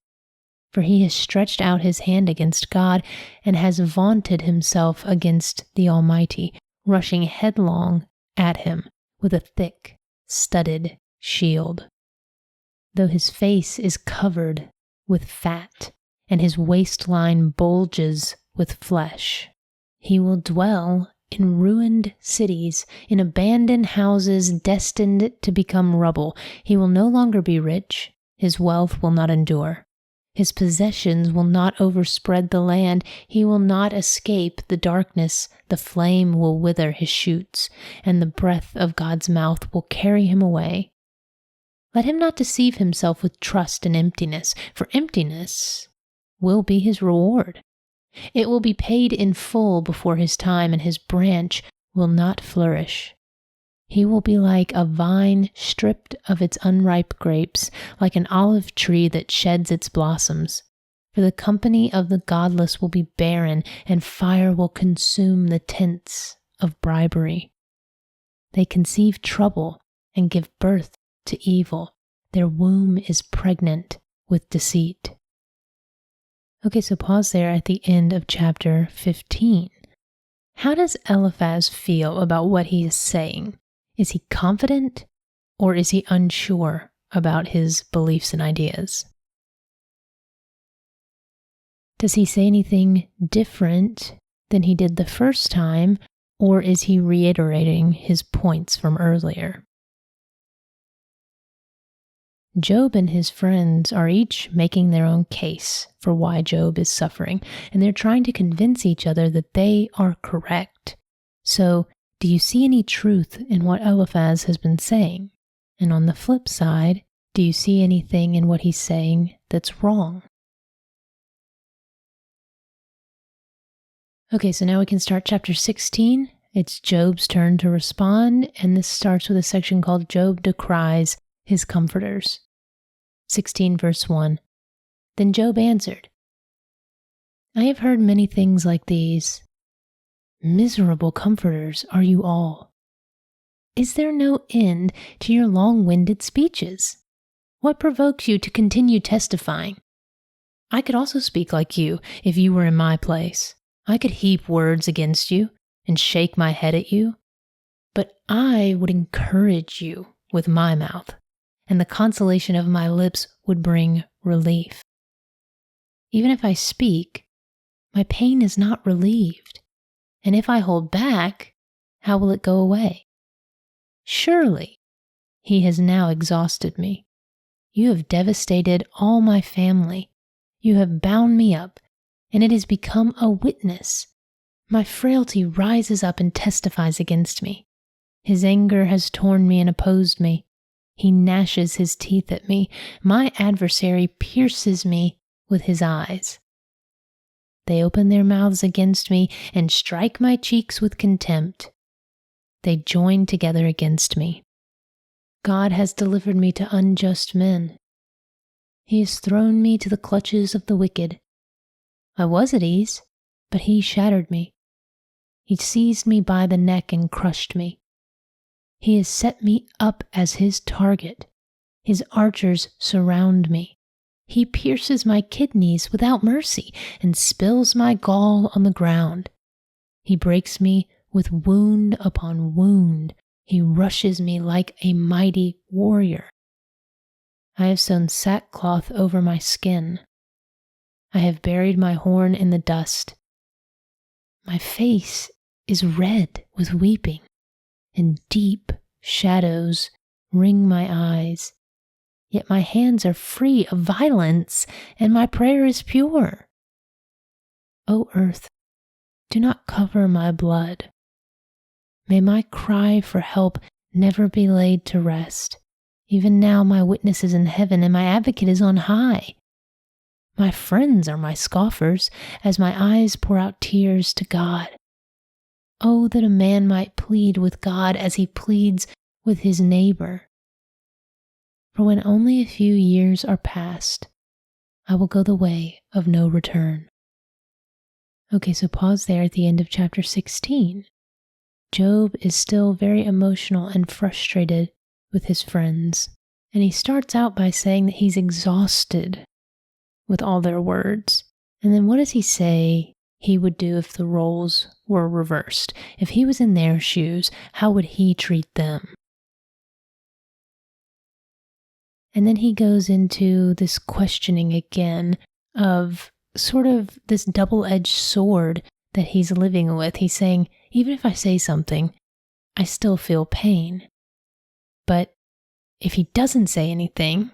For he has stretched out his hand against God and has vaunted himself against the Almighty, rushing headlong at him with a thick, studded shield. Though his face is covered with fat, and his waistline bulges with flesh, he will dwell in ruined cities, in abandoned houses destined to become rubble. He will no longer be rich. His wealth will not endure. His possessions will not overspread the land. He will not escape the darkness. The flame will wither his shoots, and the breath of God's mouth will carry him away. Let him not deceive himself with trust and emptiness, for emptiness will be his reward. It will be paid in full before his time, and his branch will not flourish. He will be like a vine stripped of its unripe grapes, like an olive tree that sheds its blossoms. For the company of the godless will be barren, and fire will consume the tents of bribery. They conceive trouble and give birth to evil. Their womb is pregnant with deceit. Okay, so pause there at the end of chapter 15. How does Eliphaz feel about what he is saying? Is he confident, or is he unsure about his beliefs and ideas? Does he say anything different than he did the first time, or is he reiterating his points from earlier? Job and his friends are each making their own case for why Job is suffering, and they're trying to convince each other that they are correct. So, do you see any truth in what Eliphaz has been saying? And on the flip side, do you see anything in what he's saying that's wrong? Okay, so now we can start chapter 16. It's Job's turn to respond, and this starts with a section called Job Decries His Comforters. 16 verse 1. Then Job answered, I have heard many things like these. Miserable comforters are you all. Is there no end to your long-winded speeches? What provokes you to continue testifying? I could also speak like you if you were in my place. I could heap words against you and shake my head at you, but I would encourage you with my mouth, and the consolation of my lips would bring relief. Even if I speak, my pain is not relieved, and if I hold back, how will it go away? Surely he has now exhausted me. You have devastated all my family. You have bound me up, and it has become a witness. My frailty rises up and testifies against me. His anger has torn me and opposed me. He gnashes his teeth at me. My adversary pierces me with his eyes. They open their mouths against me and strike my cheeks with contempt. They join together against me. God has delivered me to unjust men. He has thrown me to the clutches of the wicked. I was at ease, but he shattered me. He seized me by the neck and crushed me. He has set me up as his target. His archers surround me. He pierces my kidneys without mercy and spills my gall on the ground. He breaks me with wound upon wound. He rushes me like a mighty warrior. I have sewn sackcloth over my skin. I have buried my horn in the dust. My face is red with weeping, and deep shadows ring my eyes. Yet my hands are free of violence, and my prayer is pure. O earth, do not cover my blood. May my cry for help never be laid to rest. Even now my witness is in heaven, and my advocate is on high. My friends are my scoffers, as my eyes pour out tears to God. Oh, that a man might plead with God as he pleads with his neighbor. For when only a few years are past, I will go the way of no return. Okay, so pause there at the end of chapter 16. Job is still very emotional and frustrated with his friends, and he starts out by saying that he's exhausted with all their words. And then what does he say he would do if the roles were reversed? If he was in their shoes, how would he treat them? And then he goes into this questioning again of sort of this double-edged sword that he's living with. He's saying, even if I say something, I still feel pain. But if he doesn't say anything,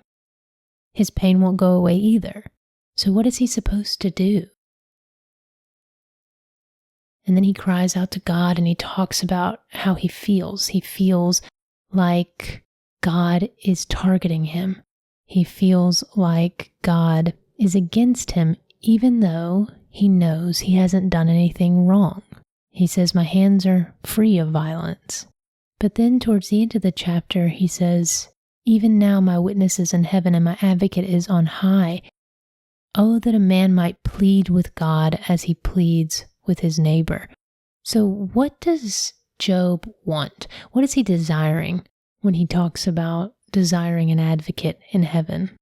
his pain won't go away either. So what is he supposed to do? And then he cries out to God and he talks about how he feels. He feels like God is targeting him. He feels like God is against him, even though he knows he hasn't done anything wrong. He says, my hands are free of violence. But then towards the end of the chapter, he says, "Even now my witness is in heaven and my advocate is on high. Oh, that a man might plead with God as he pleads with his neighbor." So what does Job want? What is he desiring when he talks about desiring an advocate in heaven?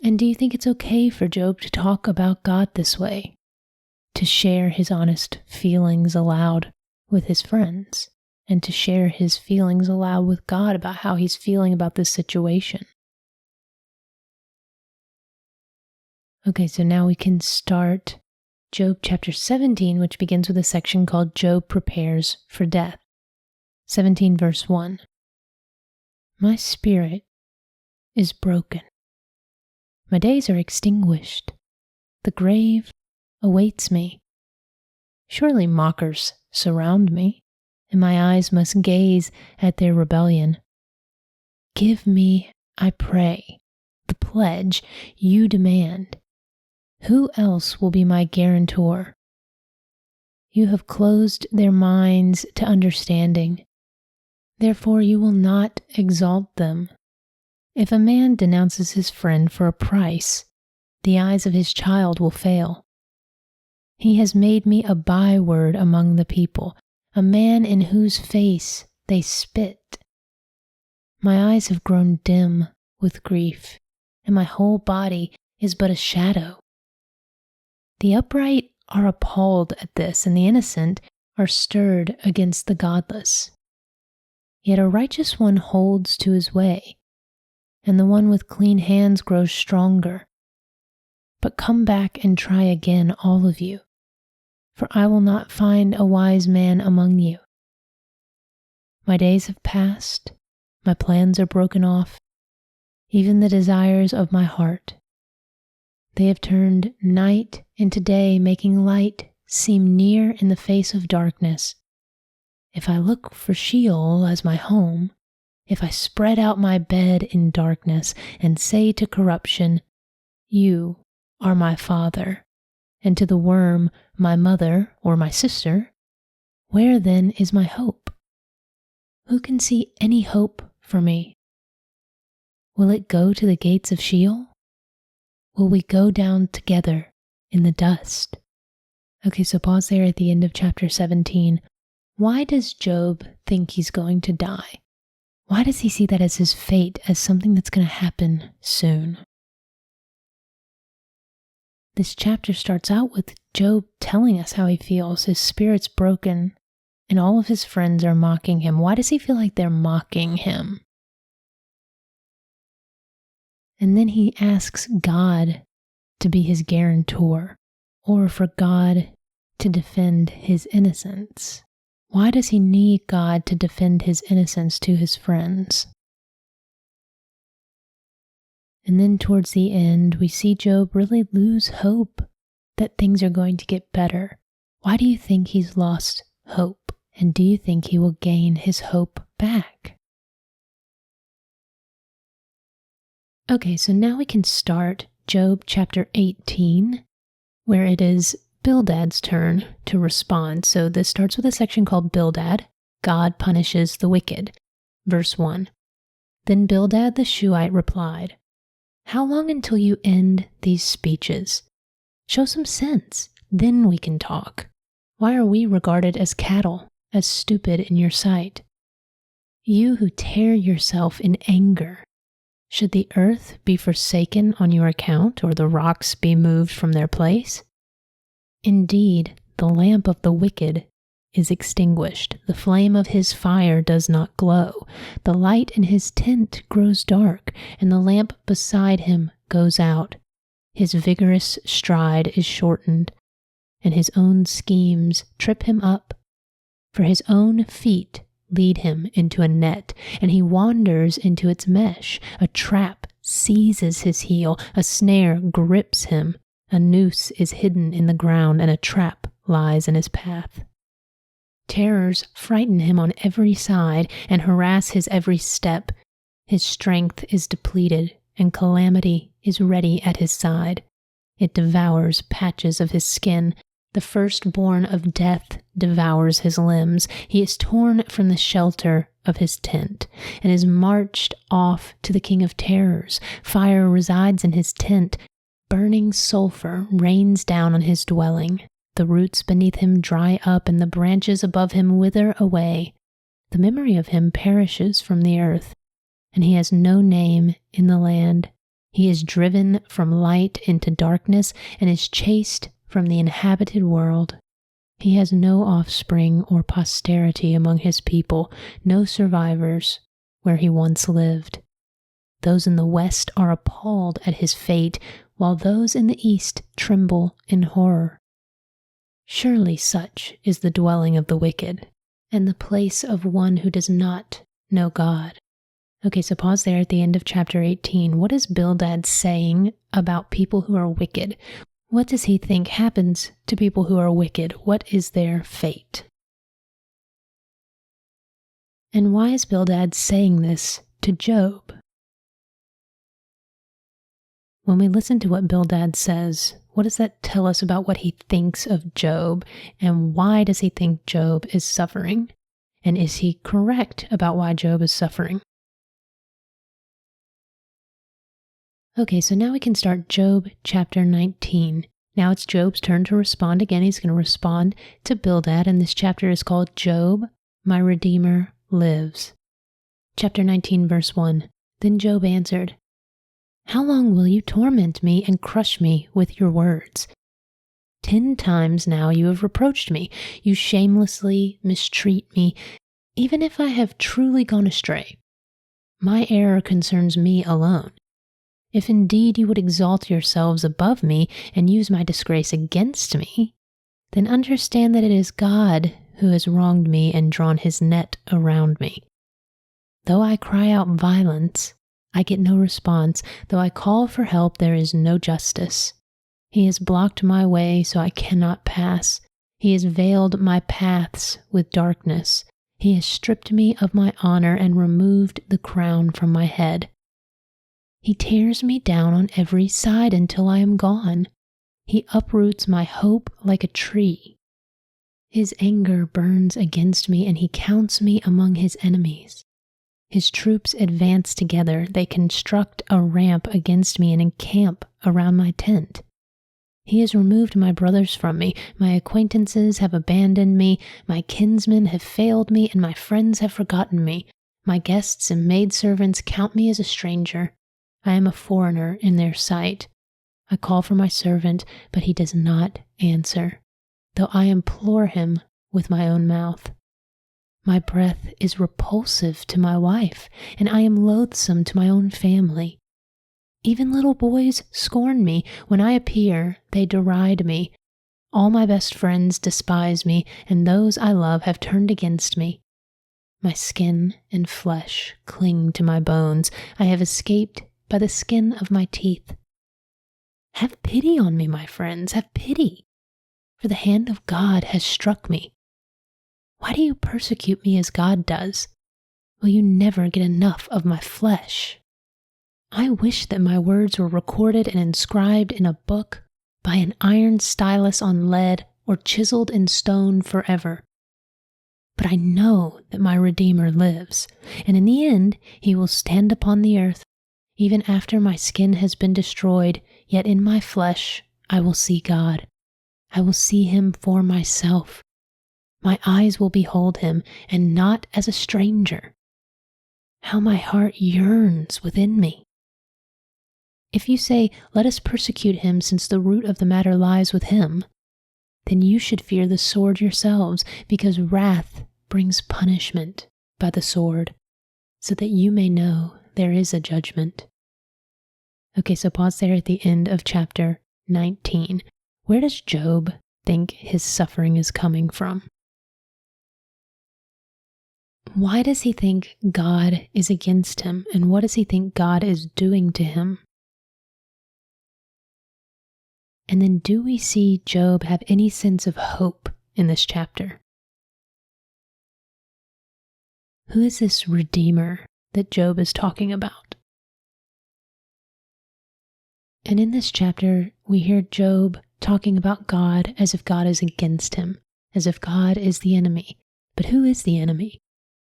And do you think it's okay for Job to talk about God this way? To share his honest feelings aloud with his friends, and to share his feelings aloud with God about how he's feeling about this situation? Okay, so now we can start Job chapter 17, which begins with a section called Job Prepares for Death. 17 verse 1. My spirit is broken. My days are extinguished. The grave awaits me. Surely mockers surround me, and my eyes must gaze at their rebellion. Give me, I pray, the pledge you demand. Who else will be my guarantor? You have closed their minds to understanding. Therefore you will not exalt them. If a man denounces his friend for a price, the eyes of his child will fail. He has made me a byword among the people, a man in whose face they spit. My eyes have grown dim with grief, and my whole body is but a shadow. The upright are appalled at this, and the innocent are stirred against the godless. Yet a righteous one holds to his way, and the one with clean hands grows stronger. But come back and try again, all of you, for I will not find a wise man among you. My days have passed, my plans are broken off, even the desires of my heart. They have turned night into day, making light seem near in the face of darkness. If I look for Sheol as my home, if I spread out my bed in darkness and say to corruption, you are my father, and to the worm, my mother or my sister, where then is my hope? Who can see any hope for me? Will it go to the gates of Sheol? Will we go down together in the dust? Okay, so pause there at the end of chapter 17. Why does Job think he's going to die? Why does he see that as his fate, as something that's going to happen soon? This chapter starts out with Job telling us how he feels. His spirit's broken, and all of his friends are mocking him. Why does he feel like they're mocking him? And then he asks God to be his guarantor, or for God to defend his innocence. Why does he need God to defend his innocence to his friends? And then towards the end, we see Job really lose hope that things are going to get better. Why do you think he's lost hope? And do you think he will gain his hope back? Okay, so now we can start Job chapter 18, where it is Bildad's turn to respond. So this starts with a section called Bildad, God punishes the wicked. Verse 1. Then Bildad the Shuhite replied, How long until you end these speeches? Show some sense, then we can talk. Why are we regarded as cattle, as stupid in your sight? You who tear yourself in anger, should the earth be forsaken on your account, or the rocks be moved from their place? Indeed, the lamp of the wicked is extinguished. The flame of his fire does not glow. The light in his tent grows dark, and the lamp beside him goes out. His vigorous stride is shortened, and his own schemes trip him up. For his own feet lead him into a net, and he wanders into its mesh. A trap seizes his heel, a snare grips him. A noose is hidden in the ground, and a trap lies in his path. Terrors frighten him on every side and harass his every step. His strength is depleted, and calamity is ready at his side. It devours patches of his skin, The firstborn of death devours his limbs. He is torn from the shelter of his tent and is marched off to the king of terrors. Fire resides in his tent. Burning sulfur rains down on his dwelling. The roots beneath him dry up and the branches above him wither away. The memory of him perishes from the earth, and he has no name in the land. He is driven from light into darkness and is chased from the inhabited world. He has no offspring or posterity among his people, no survivors where he once lived. Those in the west are appalled at his fate, while those in the east tremble in horror. Surely such is the dwelling of the wicked, and the place of one who does not know God. Okay, so pause there at the end of chapter 18. What is Bildad saying about people who are wicked? What does he think happens to people who are wicked? What is their fate? And why is Bildad saying this to Job? When we listen to what Bildad says, what does that tell us about what he thinks of Job? And why does he think Job is suffering? And is he correct about why Job is suffering? Okay, so now we can start Job chapter 19. Now it's Job's turn to respond again. He's going to respond to Bildad, and this chapter is called Job, My Redeemer Lives. Chapter 19, verse 1. Then Job answered, How long will you torment me and crush me with your words? 10 times now you have reproached me. You shamelessly mistreat me, even if I have truly gone astray. My error concerns me alone. If indeed you would exalt yourselves above me and use my disgrace against me, then understand that it is God who has wronged me and drawn his net around me. Though I cry out violence, I get no response. Though I call for help, there is no justice. He has blocked my way so I cannot pass. He has veiled my paths with darkness. He has stripped me of my honor and removed the crown from my head. He tears me down on every side until I am gone. He uproots my hope like a tree. His anger burns against me, and he counts me among his enemies. His troops advance together. They construct a ramp against me and encamp around my tent. He has removed my brothers from me. My acquaintances have abandoned me. My kinsmen have failed me, and my friends have forgotten me. My guests and maidservants count me as a stranger. I am a foreigner in their sight. I call for my servant, but he does not answer, though I implore him with my own mouth. My breath is repulsive to my wife, and I am loathsome to my own family. Even little boys scorn me. When I appear, they deride me. All my best friends despise me, and those I love have turned against me. My skin and flesh cling to my bones. I have escaped by the skin of my teeth. Have pity on me, my friends, have pity, for the hand of God has struck me. Why do you persecute me as God does? Will you never get enough of my flesh? I wish that my words were recorded and inscribed in a book by an iron stylus on lead or chiseled in stone forever. But I know that my Redeemer lives, and in the end he will stand upon the earth. Even after my skin has been destroyed, yet in my flesh I will see God. I will see him for myself. My eyes will behold him, and not as a stranger. How my heart yearns within me. If you say, "Let us persecute him, since the root of the matter lies with him," then you should fear the sword yourselves, because wrath brings punishment by the sword, so that you may know there is a judgment. Okay, so pause there at the end of chapter 19. Where does Job think his suffering is coming from? Why does he think God is against him, and what does he think God is doing to him? And then do we see Job have any sense of hope in this chapter? Who is this Redeemer that Job is talking about? And in this chapter, we hear Job talking about God as if God is against him, as if God is the enemy. But who is the enemy?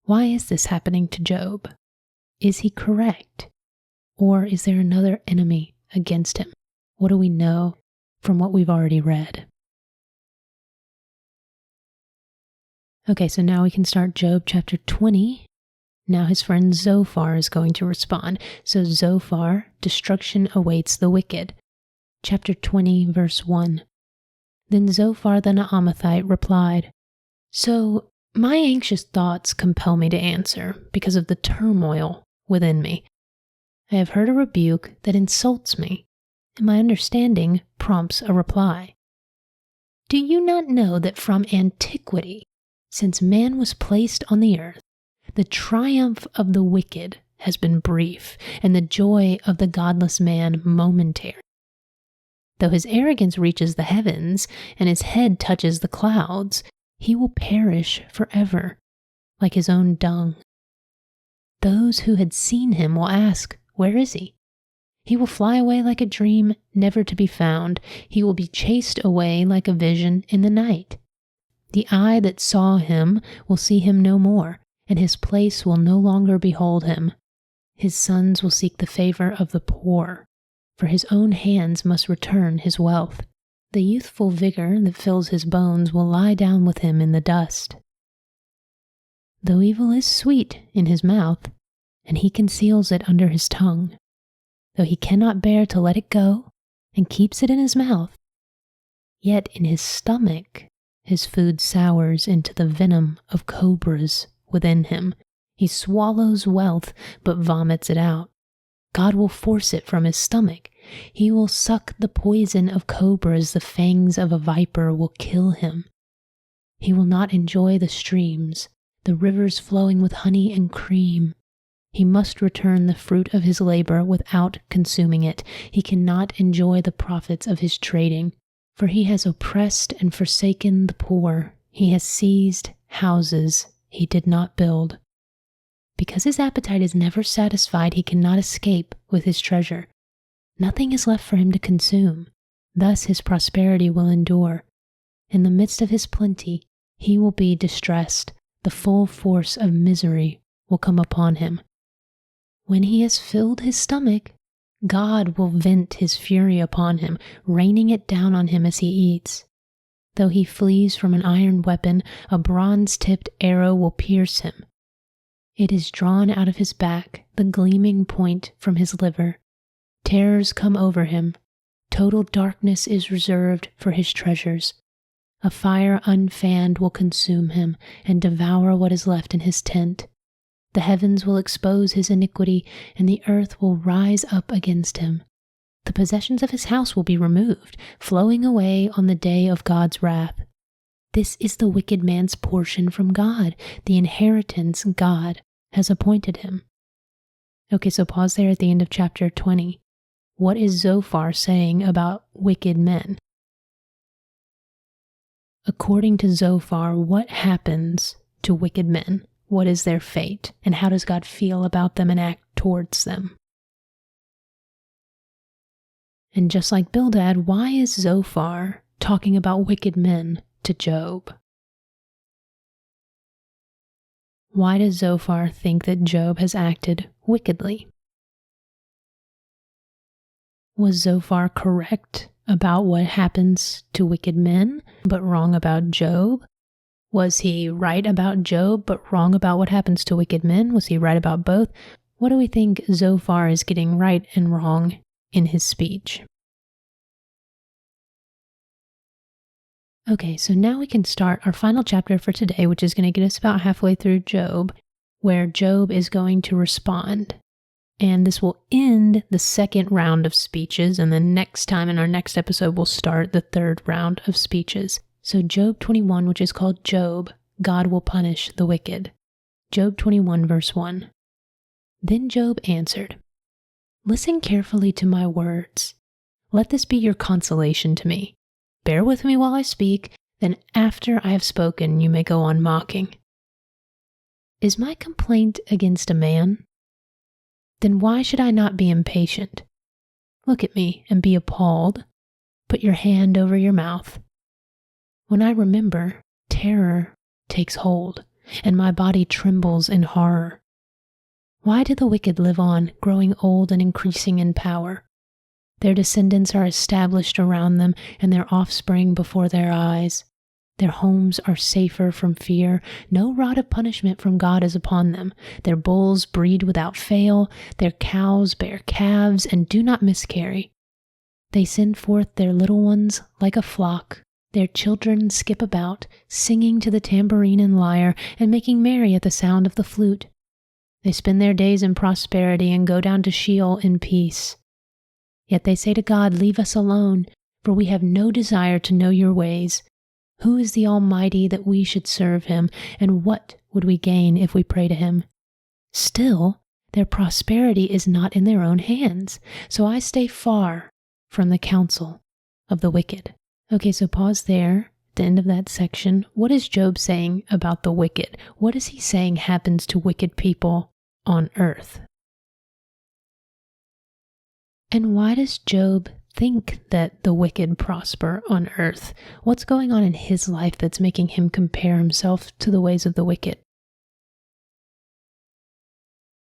Why is this happening to Job? Is he correct? Or is there another enemy against him? What do we know from what we've already read? Okay, so now we can start Job chapter 20. Now his friend Zophar is going to respond. So Zophar, destruction awaits the wicked. Chapter 20, verse 1. Then Zophar the Naamathite replied, So my anxious thoughts compel me to answer because of the turmoil within me. I have heard a rebuke that insults me, and my understanding prompts a reply. Do you not know that from antiquity, since man was placed on the earth, the triumph of the wicked has been brief, and the joy of the godless man momentary? Though his arrogance reaches the heavens, and his head touches the clouds, he will perish forever, like his own dung. Those who had seen him will ask, Where is he? He will fly away like a dream, never to be found. He will be chased away like a vision in the night. The eye that saw him will see him no more, and his place will no longer behold him. His sons will seek the favor of the poor, for his own hands must return his wealth. The youthful vigor that fills his bones will lie down with him in the dust. Though evil is sweet in his mouth, and he conceals it under his tongue, though he cannot bear to let it go, and keeps it in his mouth, yet in his stomach his food sours into the venom of cobras within him. He swallows wealth, but vomits it out. God will force it from his stomach. He will suck the poison of cobras. The fangs of a viper will kill him. He will not enjoy the streams, the rivers flowing with honey and cream. He must return the fruit of his labor without consuming it. He cannot enjoy the profits of his trading, for he has oppressed and forsaken the poor. He has seized houses he did not build. Because his appetite is never satisfied, he cannot escape with his treasure. Nothing is left for him to consume. Thus his prosperity will endure. In the midst of his plenty, he will be distressed. The full force of misery will come upon him. When he has filled his stomach, God will vent his fury upon him, raining it down on him as he eats. Though he flees from an iron weapon, a bronze-tipped arrow will pierce him. It is drawn out of his back, the gleaming point from his liver. Terrors come over him. Total darkness is reserved for his treasures. A fire unfanned will consume him and devour what is left in his tent. The heavens will expose his iniquity, and the earth will rise up against him. The possessions of his house will be removed, flowing away on the day of God's wrath. This is the wicked man's portion from God, the inheritance God has appointed him. Okay, so pause there at the end of chapter 20. What is Zophar saying about wicked men? According to Zophar, what happens to wicked men? What is their fate? And how does God feel about them and act towards them? And just like Bildad, why is Zophar talking about wicked men to Job? Why does Zophar think that Job has acted wickedly? Was Zophar correct about what happens to wicked men, but wrong about Job? Was he right about Job, but wrong about what happens to wicked men? Was he right about both? What do we think Zophar is getting right and wrong in his speech? Okay, so now we can start our final chapter for today, which is going to get us about halfway through Job, where Job is going to respond. And this will end the second round of speeches, and then next time in our next episode, we'll start the third round of speeches. So Job 21, which is called Job, God will punish the wicked. Job 21, verse 1. Then Job answered, Listen carefully to my words. Let this be your consolation to me. Bear with me while I speak, then after I have spoken, you may go on mocking. Is my complaint against a man? Then why should I not be impatient? Look at me and be appalled. Put your hand over your mouth. When I remember, terror takes hold, and my body trembles in horror. Why do the wicked live on, growing old and increasing in power? Their descendants are established around them, and their offspring before their eyes. Their homes are safer from fear. No rod of punishment from God is upon them. Their bulls breed without fail. Their cows bear calves and do not miscarry. They send forth their little ones like a flock. Their children skip about, singing to the tambourine and lyre, and making merry at the sound of the flute. They spend their days in prosperity and go down to Sheol in peace. Yet they say to God, "Leave us alone, for we have no desire to know your ways. Who is the Almighty that we should serve him, and what would we gain if we pray to him?" Still, their prosperity is not in their own hands, so I stay far from the counsel of the wicked. Okay, so pause there. At the end of that section, what is Job saying about the wicked? What is he saying happens to wicked people on earth? And why does Job think that the wicked prosper on earth? What's going on in his life that's making him compare himself to the ways of the wicked?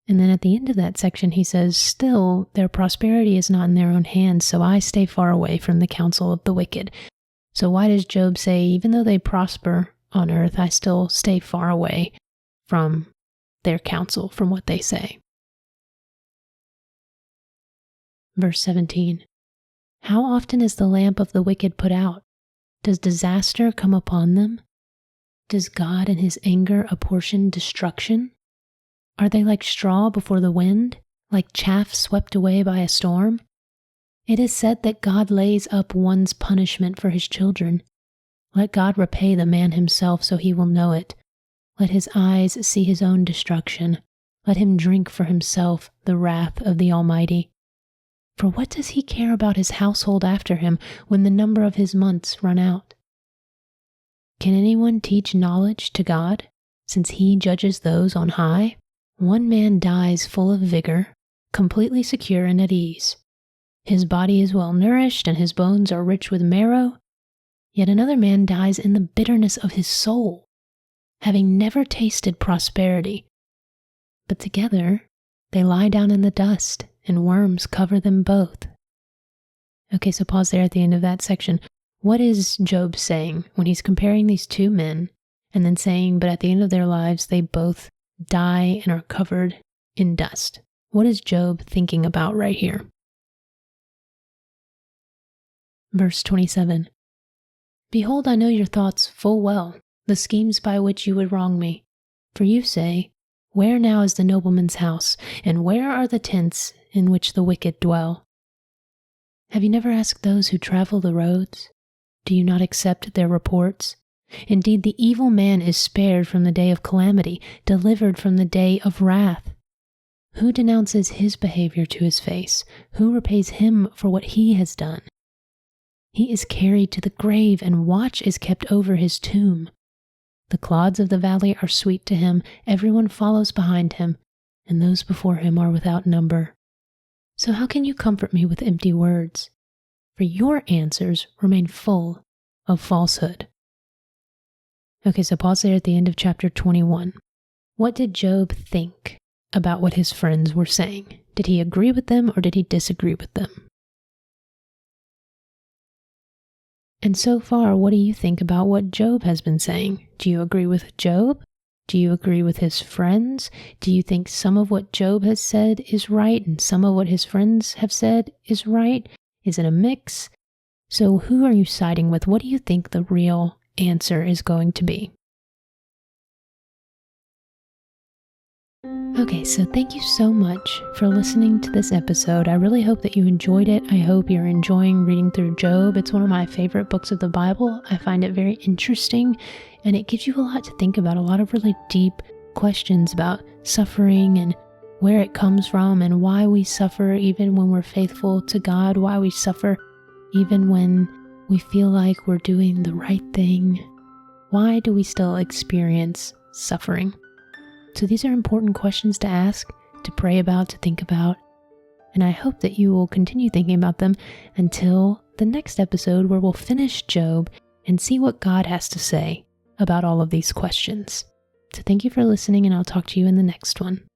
And then at the end of that section, he says, still, their prosperity is not in their own hands, so I stay far away from the counsel of the wicked. So why does Job say, even though they prosper on earth, I still stay far away from their counsel, from what they say? Verse 17. How often is the lamp of the wicked put out? Does disaster come upon them? Does God in his anger apportion destruction? Are they like straw before the wind, like chaff swept away by a storm? It is said that God lays up one's punishment for his children. Let God repay the man himself so he will know it. Let his eyes see his own destruction. Let him drink for himself the wrath of the Almighty. For what does he care about his household after him when the number of his months run out? Can anyone teach knowledge to God, since he judges those on high? One man dies full of vigor, completely secure and at ease. His body is well nourished and his bones are rich with marrow. Yet another man dies in the bitterness of his soul, having never tasted prosperity. But together they lie down in the dust, and worms cover them both. Okay, so pause there at the end of that section. What is Job saying when he's comparing these two men and then saying, but at the end of their lives, they both die and are covered in dust? What is Job thinking about right here? Verse 27. Behold, I know your thoughts full well, the schemes by which you would wrong me. For you say, where now is the nobleman's house, and where are the tents in which the wicked dwell? Have you never asked those who travel the roads? Do you not accept their reports? Indeed, the evil man is spared from the day of calamity, delivered from the day of wrath. Who denounces his behavior to his face? Who repays him for what he has done? He is carried to the grave, and watch is kept over his tomb. The clods of the valley are sweet to him, everyone follows behind him, and those before him are without number. So how can you comfort me with empty words? For your answers remain full of falsehood. Okay, so pause there at the end of chapter 21. What did Job think about what his friends were saying? Did he agree with them or did he disagree with them? And so far, what do you think about what Job has been saying? Do you agree with Job? Do you agree with his friends? Do you think some of what Job has said is right and some of what his friends have said is right? Is it a mix? So who are you siding with? What do you think the real answer is going to be? Okay, so thank you so much for listening to this episode. I really hope that you enjoyed it. I hope you're enjoying reading through Job. It's one of my favorite books of the Bible. I find it very interesting, and it gives you a lot to think about, a lot of really deep questions about suffering and where it comes from and why we suffer even when we're faithful to God, why we suffer even when we feel like we're doing the right thing. Why do we still experience suffering? So these are important questions to ask, to pray about, to think about. and I hope that you will continue thinking about them until the next episode where we'll finish Job and see what God has to say about all of these questions. So thank you for listening, and I'll talk to you in the next one.